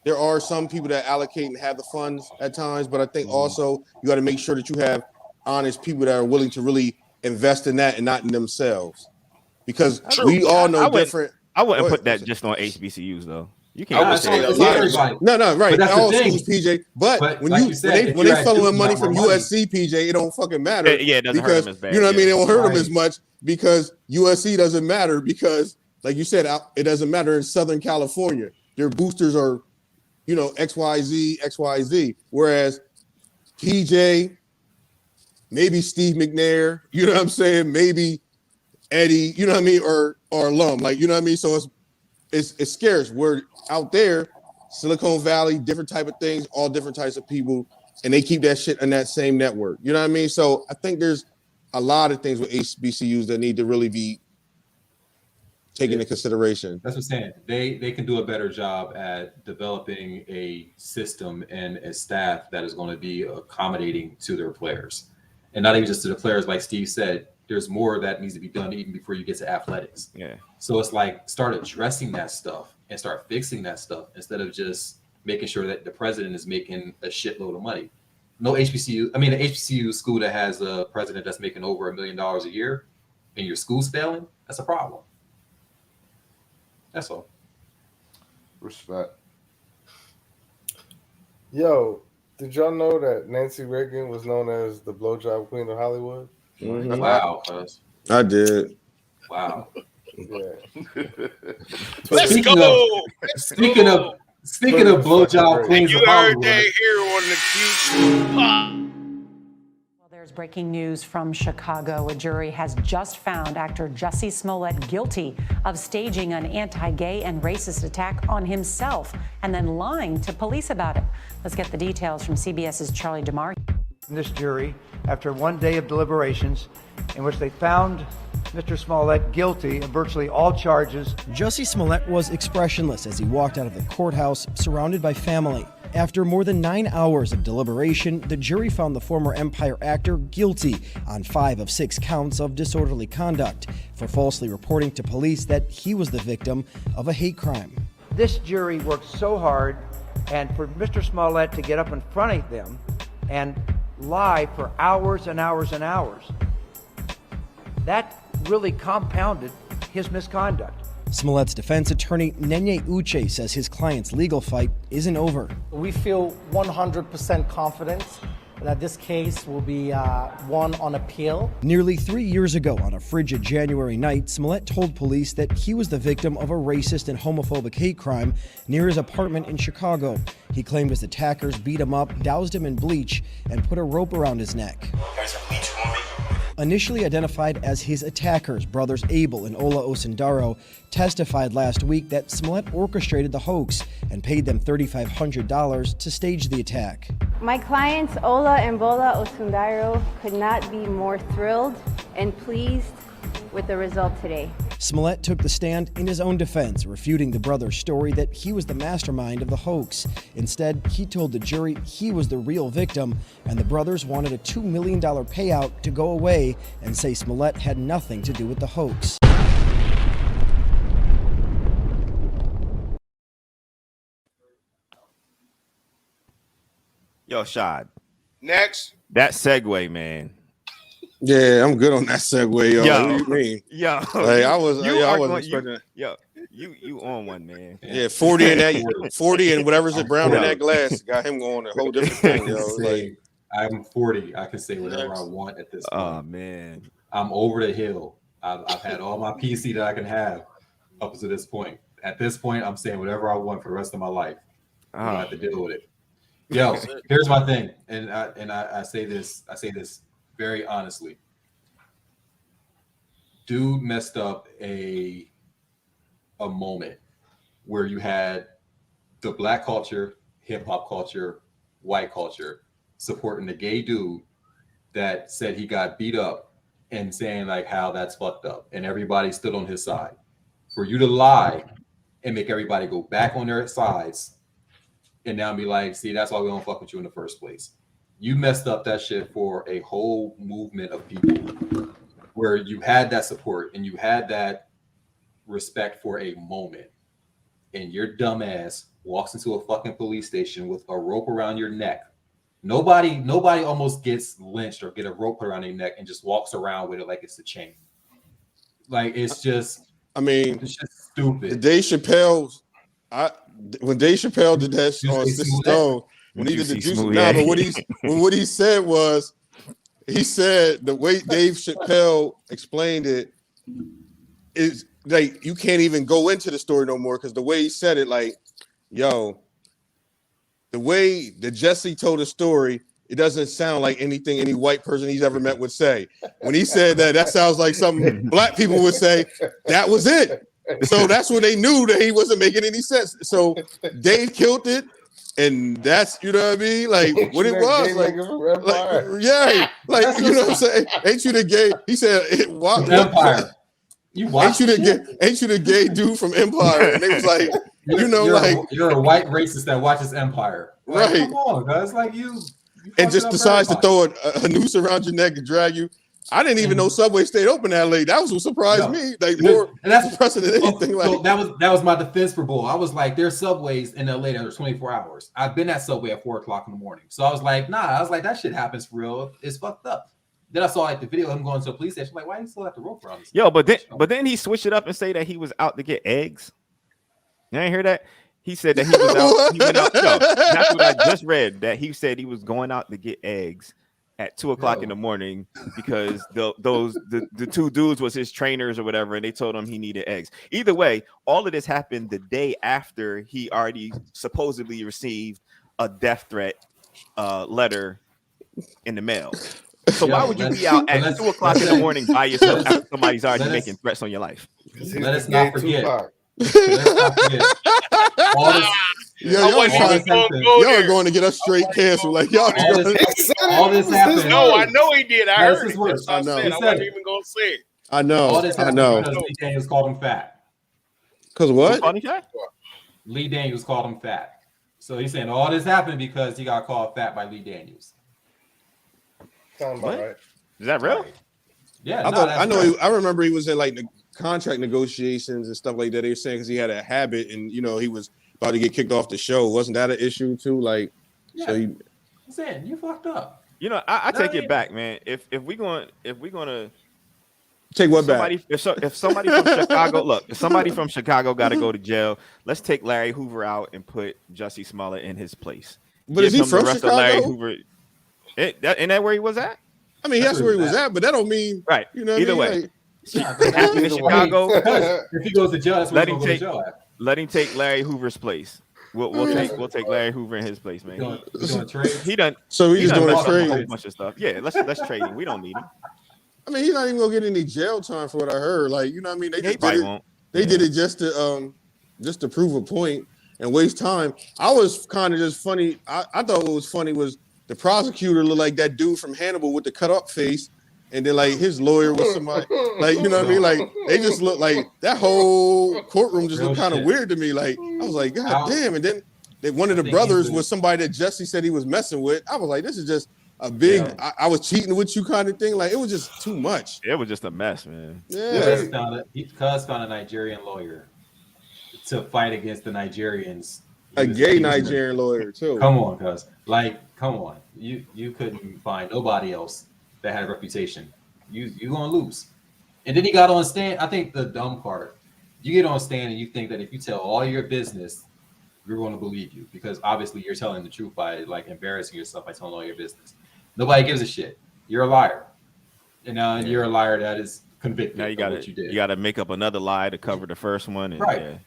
there are some people that allocate and have the funds at times, but I think also you got to make sure that you have honest people that are willing to really invest in that and not in themselves, because we all know different. I wouldn't put that just on HBCUs though. You can't. I would say right. All schools, PJ. But when they funnel money from USC, PJ, it don't fucking matter. It doesn't hurt them as bad. You know what I mean? It won't hurt them as much because USC doesn't matter because, like you said, it doesn't matter in Southern California. Their boosters are, XYZ. Whereas PJ, maybe Steve McNair, you know what I'm saying? Maybe Eddie, you know what I mean? Or alum, like, you know what I mean? So it's scarce. We're out there, Silicon Valley, different type of things, all different types of people, and they keep that shit in that same network. You know what I mean? So I think there's a lot of things with HBCUs that need to really be taken into consideration. That's what I'm saying. They can do a better job at developing a system and a staff that is going to be accommodating to their players, and not even just to the players. Like Steve said, there's more that needs to be done even before you get to athletics. Yeah. So it's like start addressing that stuff and start fixing that stuff instead of just making sure that the president is making a shitload of money. The HBCU school that has a president that's making over $1 million a year and your school's failing, that's a problem. That's all. Respect. Yo, did y'all know that Nancy Reagan was known as the blowjob queen of Hollywood? Mm-hmm. Wow, cuz. I did. Wow. Yeah. Let's go. Speaking of blowjob queens of Hollywood. You heard that here on the Well, there's breaking news from Chicago. A jury has just found actor Jussie Smollett guilty of staging an anti-gay and racist attack on himself and then lying to police about it. Let's get the details from CBS's Charlie DeMar. This jury, after one day of deliberations in which they found Mr. Smollett guilty of virtually all charges. Jussie Smollett was expressionless as he walked out of the courthouse, surrounded by family. After more than 9 hours of deliberation, the jury found the former Empire actor guilty on 5 of 6 counts of disorderly conduct for falsely reporting to police that he was the victim of a hate crime. This jury worked so hard, and for Mr. Smollett to get up in front of them and lie for hours and hours and hours, that really compounded his misconduct. Smollett's defense attorney, Nenye Uche, says his client's legal fight isn't over. We feel 100% confident that this case will be won on appeal. Nearly 3 years ago, on a frigid January night, Smollett told police that he was the victim of a racist and homophobic hate crime near his apartment in Chicago. He claimed his attackers beat him up, doused him in bleach, and put a rope around his neck. Initially identified as his attackers, brothers Abel and Ola Osindaro, testified last week that Smollett orchestrated the hoax and paid them $3,500 to stage the attack. My clients Ola and Bola Osindaro could not be more thrilled and pleased with the result today. Smollett took the stand in his own defense, refuting the brother's story that he was the mastermind of the hoax. Instead, he told the jury he was the real victim, and the brothers wanted a $2 million payout to go away and say Smollett had nothing to do with the hoax. Yo, Shad. Next. That segue, man. Yeah, I'm good on that segue, yo. Yo. What do you mean? Yo, Like, I wasn't expecting. You on one, man. Yeah, 40 and that 40 and whatever's it brown in that glass got him going a whole different thing, yo. Like, I'm 40. I can say whatever I want at this point. Oh man, I'm over the hill. I've had all my PC that I can have up to this point. At this point, I'm saying whatever I want for the rest of my life. I don't have to deal with it. Yo, here's my thing, and I say this very honestly. Dude messed up a moment where you had the black culture, hip hop culture, white culture supporting the gay dude that said he got beat up and saying like how that's fucked up, and everybody stood on his side. For you to lie and make everybody go back on their sides and now be like, see, that's why we don't fuck with you in the first place. You messed up that shit for a whole movement of people where you had that support and you had that respect for a moment, and your dumb ass walks into a fucking police station with a rope around your neck. Nobody almost gets lynched or get a rope around their neck and just walks around with it like it's a chain. Like, it's just, I mean, it's just stupid. when Dave Chappelle did that on Sister Stone, when he did the juice, but what he said was, he said the way Dave Chappelle explained it is like you can't even go into the story no more because the way he said it, like, yo, the way that Jussie told the story, it doesn't sound like anything any white person he's ever met would say. When he said that sounds like something black people would say. That was it. So that's when they knew that he wasn't making any sense. So Dave killed it, and that's, you know what I mean? Like what it was. Like yeah, like you know what I'm saying? Ain't you the gay? He said, Empire. Ain't you the gay dude from Empire? And they was like, you're a white racist that watches Empire. Like, right? Come on, guys. Like you And just decides to throw a noose around your neck and drag you. I didn't even know Subway stayed open that late. That was what surprised me. Like more impressive than anything. So that was my defense for Bull. I was like, there's Subways in LA that are 24 hours. I've been at Subway at 4:00 in the morning. So I was like, that shit happens for real. It's fucked up. Then I saw like the video of him going to a police station. Like, why do you still have to rope around this? Yo, but then he switched it up and say that he was out to get eggs. You ain't hear that? He said that he was out. He went out. Yo, that's what I just read. That he said he was going out to get eggs at 2:00 in the morning because the two dudes was his trainers or whatever, and they told him he needed eggs. Either way, all of this happened the day after he already supposedly received a death threat letter in the mail. So why would you be out at 2:00 in the morning by yourself after somebody's already making threats on your life? Let us not forget. All this, y'all are going to get us straight canceled. Like y'all. All this happened. No, I know he did. I heard it. Worse. I know. I wasn't even gonna say it. I know. All this happened because Lee Daniels called him fat. Because what? Lee Daniels called him fat. So he's saying all this happened because he got called fat by Lee Daniels. Sounds about right. Is that real? Yeah. I remember he was in like the contract negotiations and stuff like that. They were saying because he had a habit and he was about to get kicked off the show. Wasn't that an issue too? Like, yeah. So I'm saying you fucked up. I take it back, man. If we're gonna take what back? If somebody from Chicago, if somebody from Chicago got to go to jail, let's take Larry Hoover out and put Jussie Smollett in his place. But is he from Chicago? Larry Hoover. Ain't that where he was at? I mean, that's where he was at, but that don't mean right. Either way. Like, in Chicago, if he goes to jail, that's let him take. Let him take Larry Hoover's place. We'll take Larry Hoover in his place, man. Doing trade? He done. So he's doing a trade. A whole bunch of stuff. Yeah, let's trade him. We don't need him. I mean, he's not even gonna get any jail time for what I heard. Like, you know what I mean? They did it just to prove a point and waste time. I was kind of just funny. I thought what was funny was the prosecutor looked like that dude from Hannibal with the cut up face. and then like his lawyer was somebody, like you know what I mean? Like they just look like that whole courtroom just looked kind of weird to me. Like I was like, God damn! And then one of the brothers was somebody that Jussie said he was messing with. I was like, this is just a big. I was cheating with you kind of thing. Like it was just too much. It was just a mess, man. Yeah, Cuz found a Nigerian lawyer to fight against the Nigerians. A gay Nigerian lawyer too. Come on, Cuz. Like, come on. You couldn't find nobody else that had a reputation. You gonna lose. And then he got on stand. I think the dumb part, you get on stand and you think that if you tell all your business, we're going to believe you because obviously you're telling the truth by like embarrassing yourself by telling all your business. Nobody gives a shit. You're a liar. And now you're a liar that is convicted. Now you got to you got to make up another lie to cover the first one. And, right. Yeah.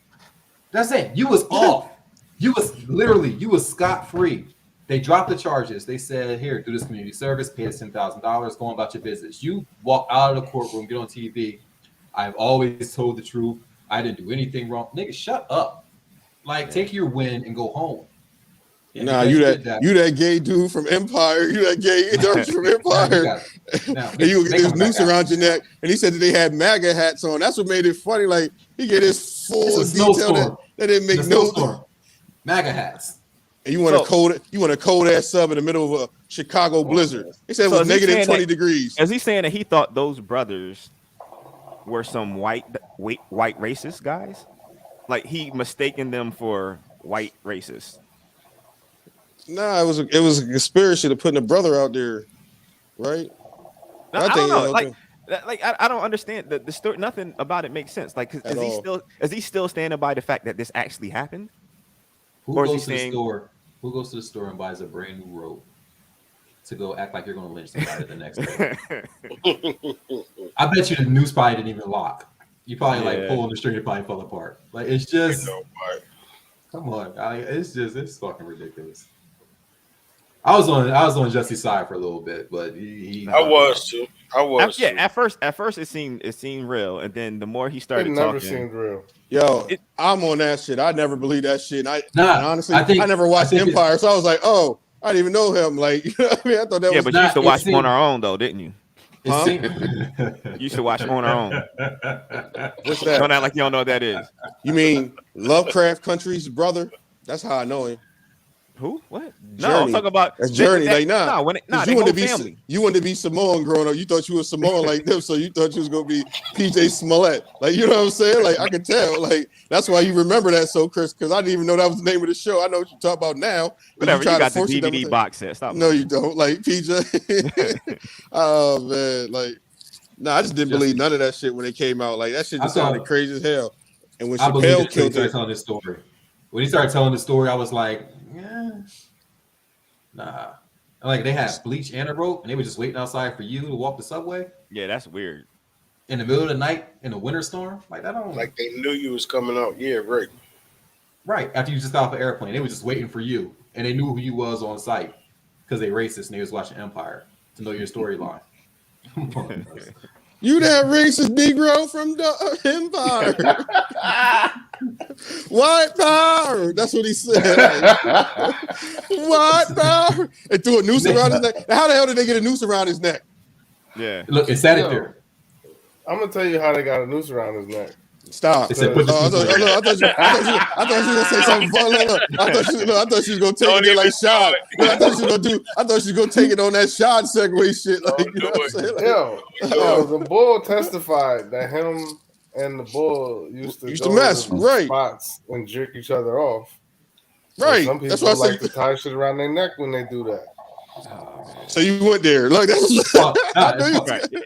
That's it. You was off. You was scot-free. They dropped the charges. They said, here, do this community service, pay us $10,000, go on about your business. You walk out of the courtroom, get on TV. I've always told the truth. I didn't do anything wrong. Nigga, shut up. Like, take your win and go home. And nah, you that gay dude from Empire. You that gay dude from Empire. And you get this noose around your neck. And he said that they had MAGA hats on. That's what made it funny. Like, he get his full detail that didn't make no MAGA hats. And you want a cold ass sub in the middle of a Chicago blizzard. He said it was negative 20 degrees. Is he saying that he thought those brothers were some white racist guys? Like he mistaken them for white racists? Nah, it was a conspiracy to putting a brother out there, right? No, I don't know. Like I don't understand the story. Nothing about it makes sense. Like, is he still standing by the fact that this actually happened? Who goes to the store and buys a brand new robe to go act like you're going to lynch somebody the next day? I bet you the news probably didn't even lock. You probably like pull on the string, it probably fell apart. Like it's just, come on, it's fucking ridiculous. I was on Jussie's side for a little bit, but I was too. At first it seemed real, and then the more he started talking, never seemed real. Yo, I'm on that shit. I never believed that shit. And honestly, I never watched Empire, so I was like, oh, I didn't even know him. Like, you know what I mean? I thought that was. But you used to watch On Our Own, though, didn't you? Huh? You used to watch On Our Own. What's that? Don't act like you don't know what that is. You mean Lovecraft Country's brother? That's how I know him. Who? What? Journey. No, I'm talking about that's Journey. Like, nah. You wanted to be Samoan growing up. You thought you were Samoan like them, so you thought you was gonna be PJ Smollett. Like, you know what I'm saying? Like, I could tell. Like, that's why you remember that so, Chris, because I didn't even know that was the name of the show. I know what you're talking about now. Whatever. You got the DVD box set. Stop. No, you don't. Like PJ. Oh man, like, nah, I just didn't believe none of that shit when it came out. Like, that shit just sounded crazy as hell. And when Chappelle killed it, telling this story. When he started telling the story, I was like, yeah, nah. Like they had bleach and a rope, and they were just waiting outside for you to walk the subway. Yeah, that's weird. In the middle of the night, in a winter storm, like that don't. Like they knew you was coming out. Yeah, right. Right after you just got off an airplane, they were just waiting for you, and they knew who you was on site because they racist and they was watching Empire to know your storyline. You that racist Negro from the Empire. White power. That's what he said. White power. And threw a noose around his neck. How the hell did they get a noose around his neck? Yeah. Look, it said it there. I'm going to tell you how they got a noose around his neck. Stop. I thought you were gonna say something fun. I thought she was gonna take it like shot. I thought she was gonna take it on that shot segue shit. Like, you know what I'm saying? Like, yo, the bull testified that him and the bull used to mess, right? Spots and jerk each other off. Right. Some people like to tie shit around their neck when they do that. So you went there, like that's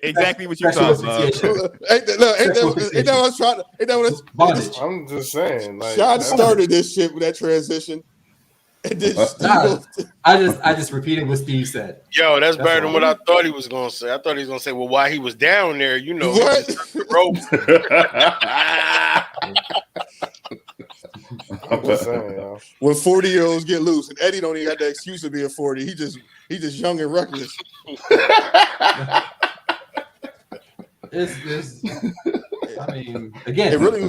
exactly what you're talking about. Ain't that what I was trying to? Ain't that what I'm just saying? Like, Sean started this shit with that transition. And then I just repeated what Steve said. Yo, that's better than what I thought he was gonna say. I thought he was gonna say, well, while he was down there, you know, what? The rope. I'm just saying, yo. When 40-year-olds get loose, and Eddie don't even have the excuse of being 40. He just young and reckless. I mean, again, it really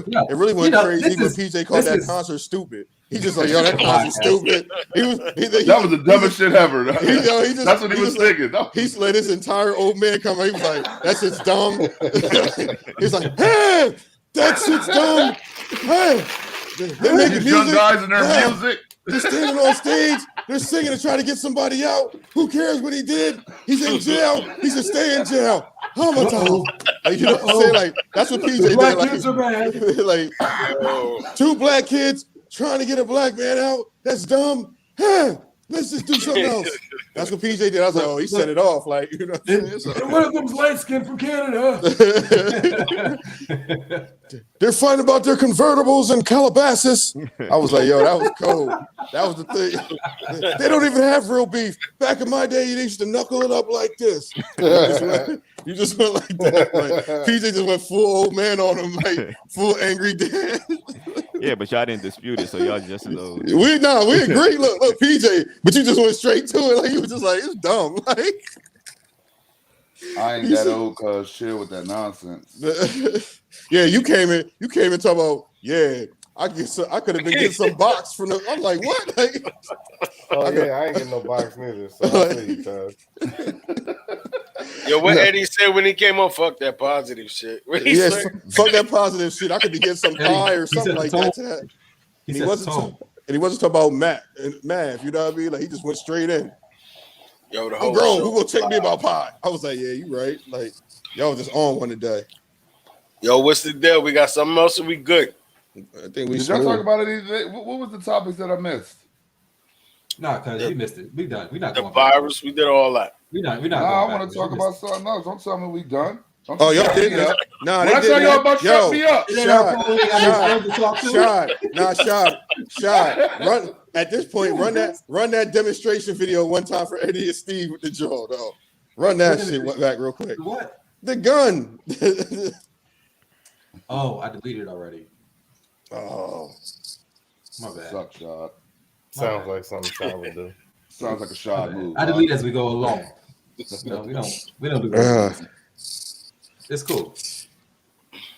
went crazy when PJ called that concert stupid. He just like, yo, that Cosby's stupid. That was the dumbest shit ever. That's what he was thinking. He let his entire old man come out. He was like, that shit's dumb. He's like, hey, that shit's dumb. Hey, they're making music. Young guys and their music. They're standing on stage. They're singing to try to get somebody out. Who cares what he did? He's in jail. He should stay in jail. How much time? Like, you know what I'm saying? Like, that's what PJ did. Black Like, kids are bad. like 2 black kids trying to get a black man out. That's dumb. Huh, let's just do something else. That's what PJ did. I was like, oh, he set it off. Like, you know what I'm saying? So, And one of them's light skinned from Canada. they're fighting about their convertibles in Calabasas. I was like, yo, that was cold. That was the thing. They don't even have real beef. Back in my day, you used to knuckle it up like this. You just went like that. Like, PJ just went full old man on him, like full angry dad. Yeah, but y'all didn't dispute it, so y'all just know. We agree. Look, PJ, but you just went straight to it. Like you was just like, it's dumb. Like I ain't that old, cuz chill with that nonsense. Yeah, you came in talking about, yeah, I could have been getting some box from the. I'm like, what? Like, I ain't getting no box neither. So I'll tell you, cuz. Yo, what Eddie said when he came on, fuck that positive shit. Yes, fuck that positive shit. I could be getting some pie or something like that. And he wasn't talking about math, you know what I mean? Like he just went straight in. Yo, the I'm whole grown. show. Who gonna check me about pie? I was like, yeah, you right. Like y'all just on one today. Yo, what's the deal? We got something else, or we good? I think we Did y'all talk about it either? What was the topics that I missed? Nah, cuz we missed it. We done. We not the going virus. We did all that. We not. I want to talk about something else. Don't tell me we done. Oh, y'all did. Nah, when I tell y'all about shut me up. Shot. Run at this point. Run that demonstration video one time for Eddie and Steve with the jaw. Though. Run that shit back real quick. What? The gun. Oh, I deleted it already. Oh, my bad. Suck shot. Sounds like something Sean would do. Sounds like a shot move. I delete as we go along. No, we don't do that. It's cool.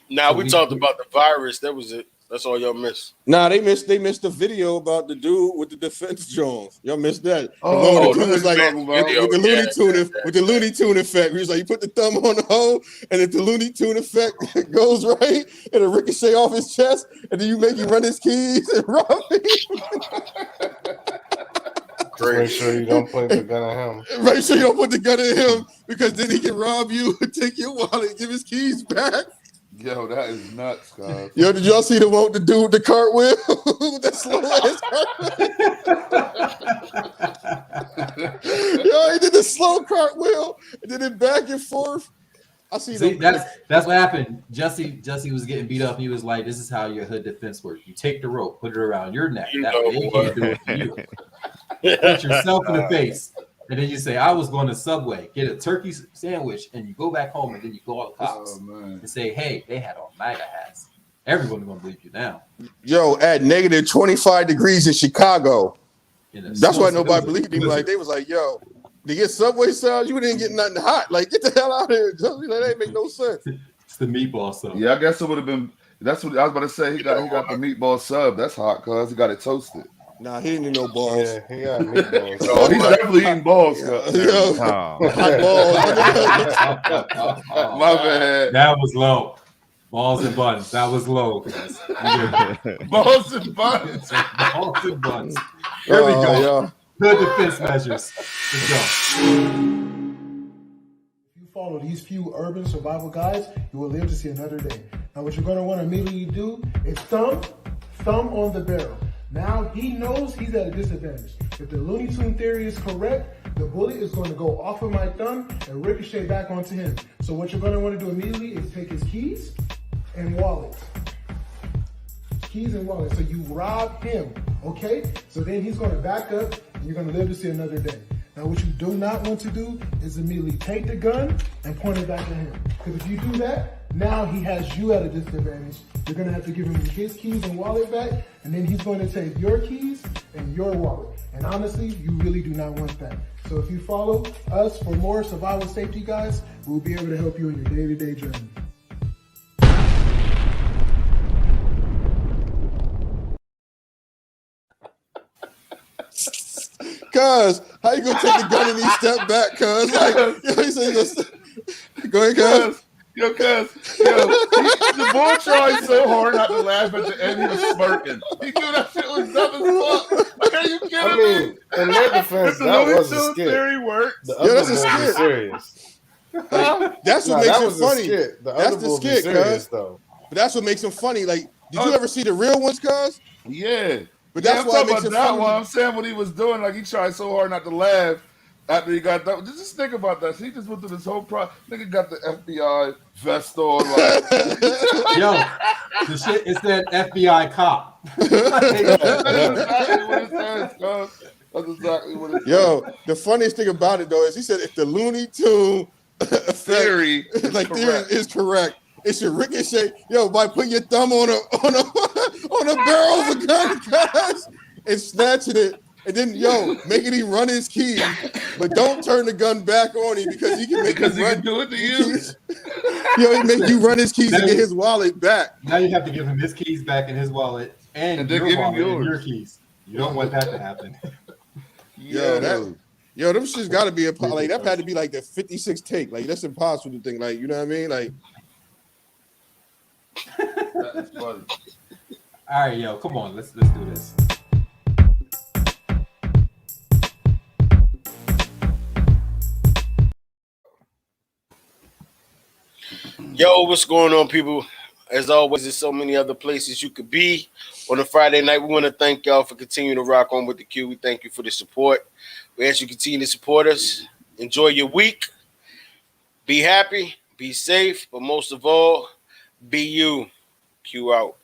Now we talked about the virus. That was it. That's all y'all missed. Nah, they missed the video about the dude with the defense drones. Y'all missed that. Oh, the dude was like with the Looney Tune effect. He was like, you put the thumb on the hole, and if the Looney Tune effect goes right, and it ricochet off his chest, and then you make him run his keys and rob him. Make sure you don't point the gun at him. Make sure you don't put the gun at him, because then he can rob you and take your wallet and give his keys back. Yo, that is nuts, guys. Yo, did y'all see the one with the dude with the cartwheel? That slow ass cartwheel. Yo, he did the slow cartwheel and did it back and forth. I see that's what happened. Jussie was getting beat up. He was like, "This is how your hood defense works. You take the rope, put it around your neck. That way they can't do it to you. Punch yourself in the face." And then you say, I was going to Subway, get a turkey sandwich, and you go back home, and then you go all the cops and say, hey, they had on MAGA hats. Everyone's going to believe you now. Yo, at negative 25 degrees in Chicago. That's why nobody believed him. Like, they was like, yo, to get Subway salad, you didn't get nothing hot. Like, get the hell out of here. That ain't make no sense. It's the meatball sub. Yeah, I guess it would have been. That's what I was about to say. He got the meatball sub. That's hot, cuz he got it toasted. Nah, he didn't need no balls. Yeah, he got meatballs. Oh, he's definitely eating balls. Hot balls. My bad. That was low. Balls and buns. That was low. Balls and buns. Balls and buns. Here we go. Good defense measures. Let's go. If you follow these few urban survival guides, you will live to see another day. Now, what you're going to want to immediately do is thumb on the barrel. Now he knows he's at a disadvantage. If the Looney Tune theory is correct, the bullet is going to go off of my thumb and ricochet back onto him. So what you're going to want to do immediately is take his keys and wallet. Keys and wallet. So you rob him, okay? So then he's going to back up and you're going to live to see another day. Now what you do not want to do is immediately take the gun and point it back at him. Because if you do that, now he has you at a disadvantage. You're going to have to give him his keys and wallet back, and then he's going to take your keys and your wallet. And honestly, you really do not want that. So if you follow us for more survival safety guys, we'll be able to help you in your day-to-day journey. Cuz, how you gonna take the gun and he step back? Cuz, like, he said, go ahead, cuz. The boy tried so hard not to laugh at the end. He was smirking. He knew that shit was dumb as fuck. Like, are you kidding me? In their defense, If the that Looney was a Tunes skit. theory works. The other that's a bull be skit. serious. Like, that's what Nah, makes that it was a funny. skit. The That's other the bull be skit, serious, cuz. though. But that's what makes him funny. Like, did you ever see the real ones, cuz? Yeah. But that's I'm why it talking makes about it that funny. one. I'm saying what he was doing. Like, he tried so hard not to laugh after he got done. Just think about that. He just went through this whole nigga got the FBI vest on. Like, Yo, the shit is that FBI cop. That's exactly what it says, cuz. That's exactly what it says. Yo, the funniest thing about it though is he said if the Looney Tune theory is correct, it should ricochet. Yo, by putting your thumb on a barrel of a gun, guys, and snatching it, and then making him run his keys, but don't turn the gun back on him because he can make because him he run. can do it to you. He make you run his keys and get his wallet back. Now you have to give him his keys back in his wallet and then your give him wallet and yours. your keys. You don't want that to happen. Them shit's got to be like that. Had to be like the 56th take. Like that's impossible to think. Like you know what I mean? Like That's funny. All right, yo, come on, let's do this. Yo, what's going on, people? As always, there's so many other places you could be on a Friday night. We want to thank y'all for continuing to rock on with the Q. We thank you for the support. We ask you to continue to support us. Enjoy your week. Be happy. Be safe. But most of all, be you. Q out.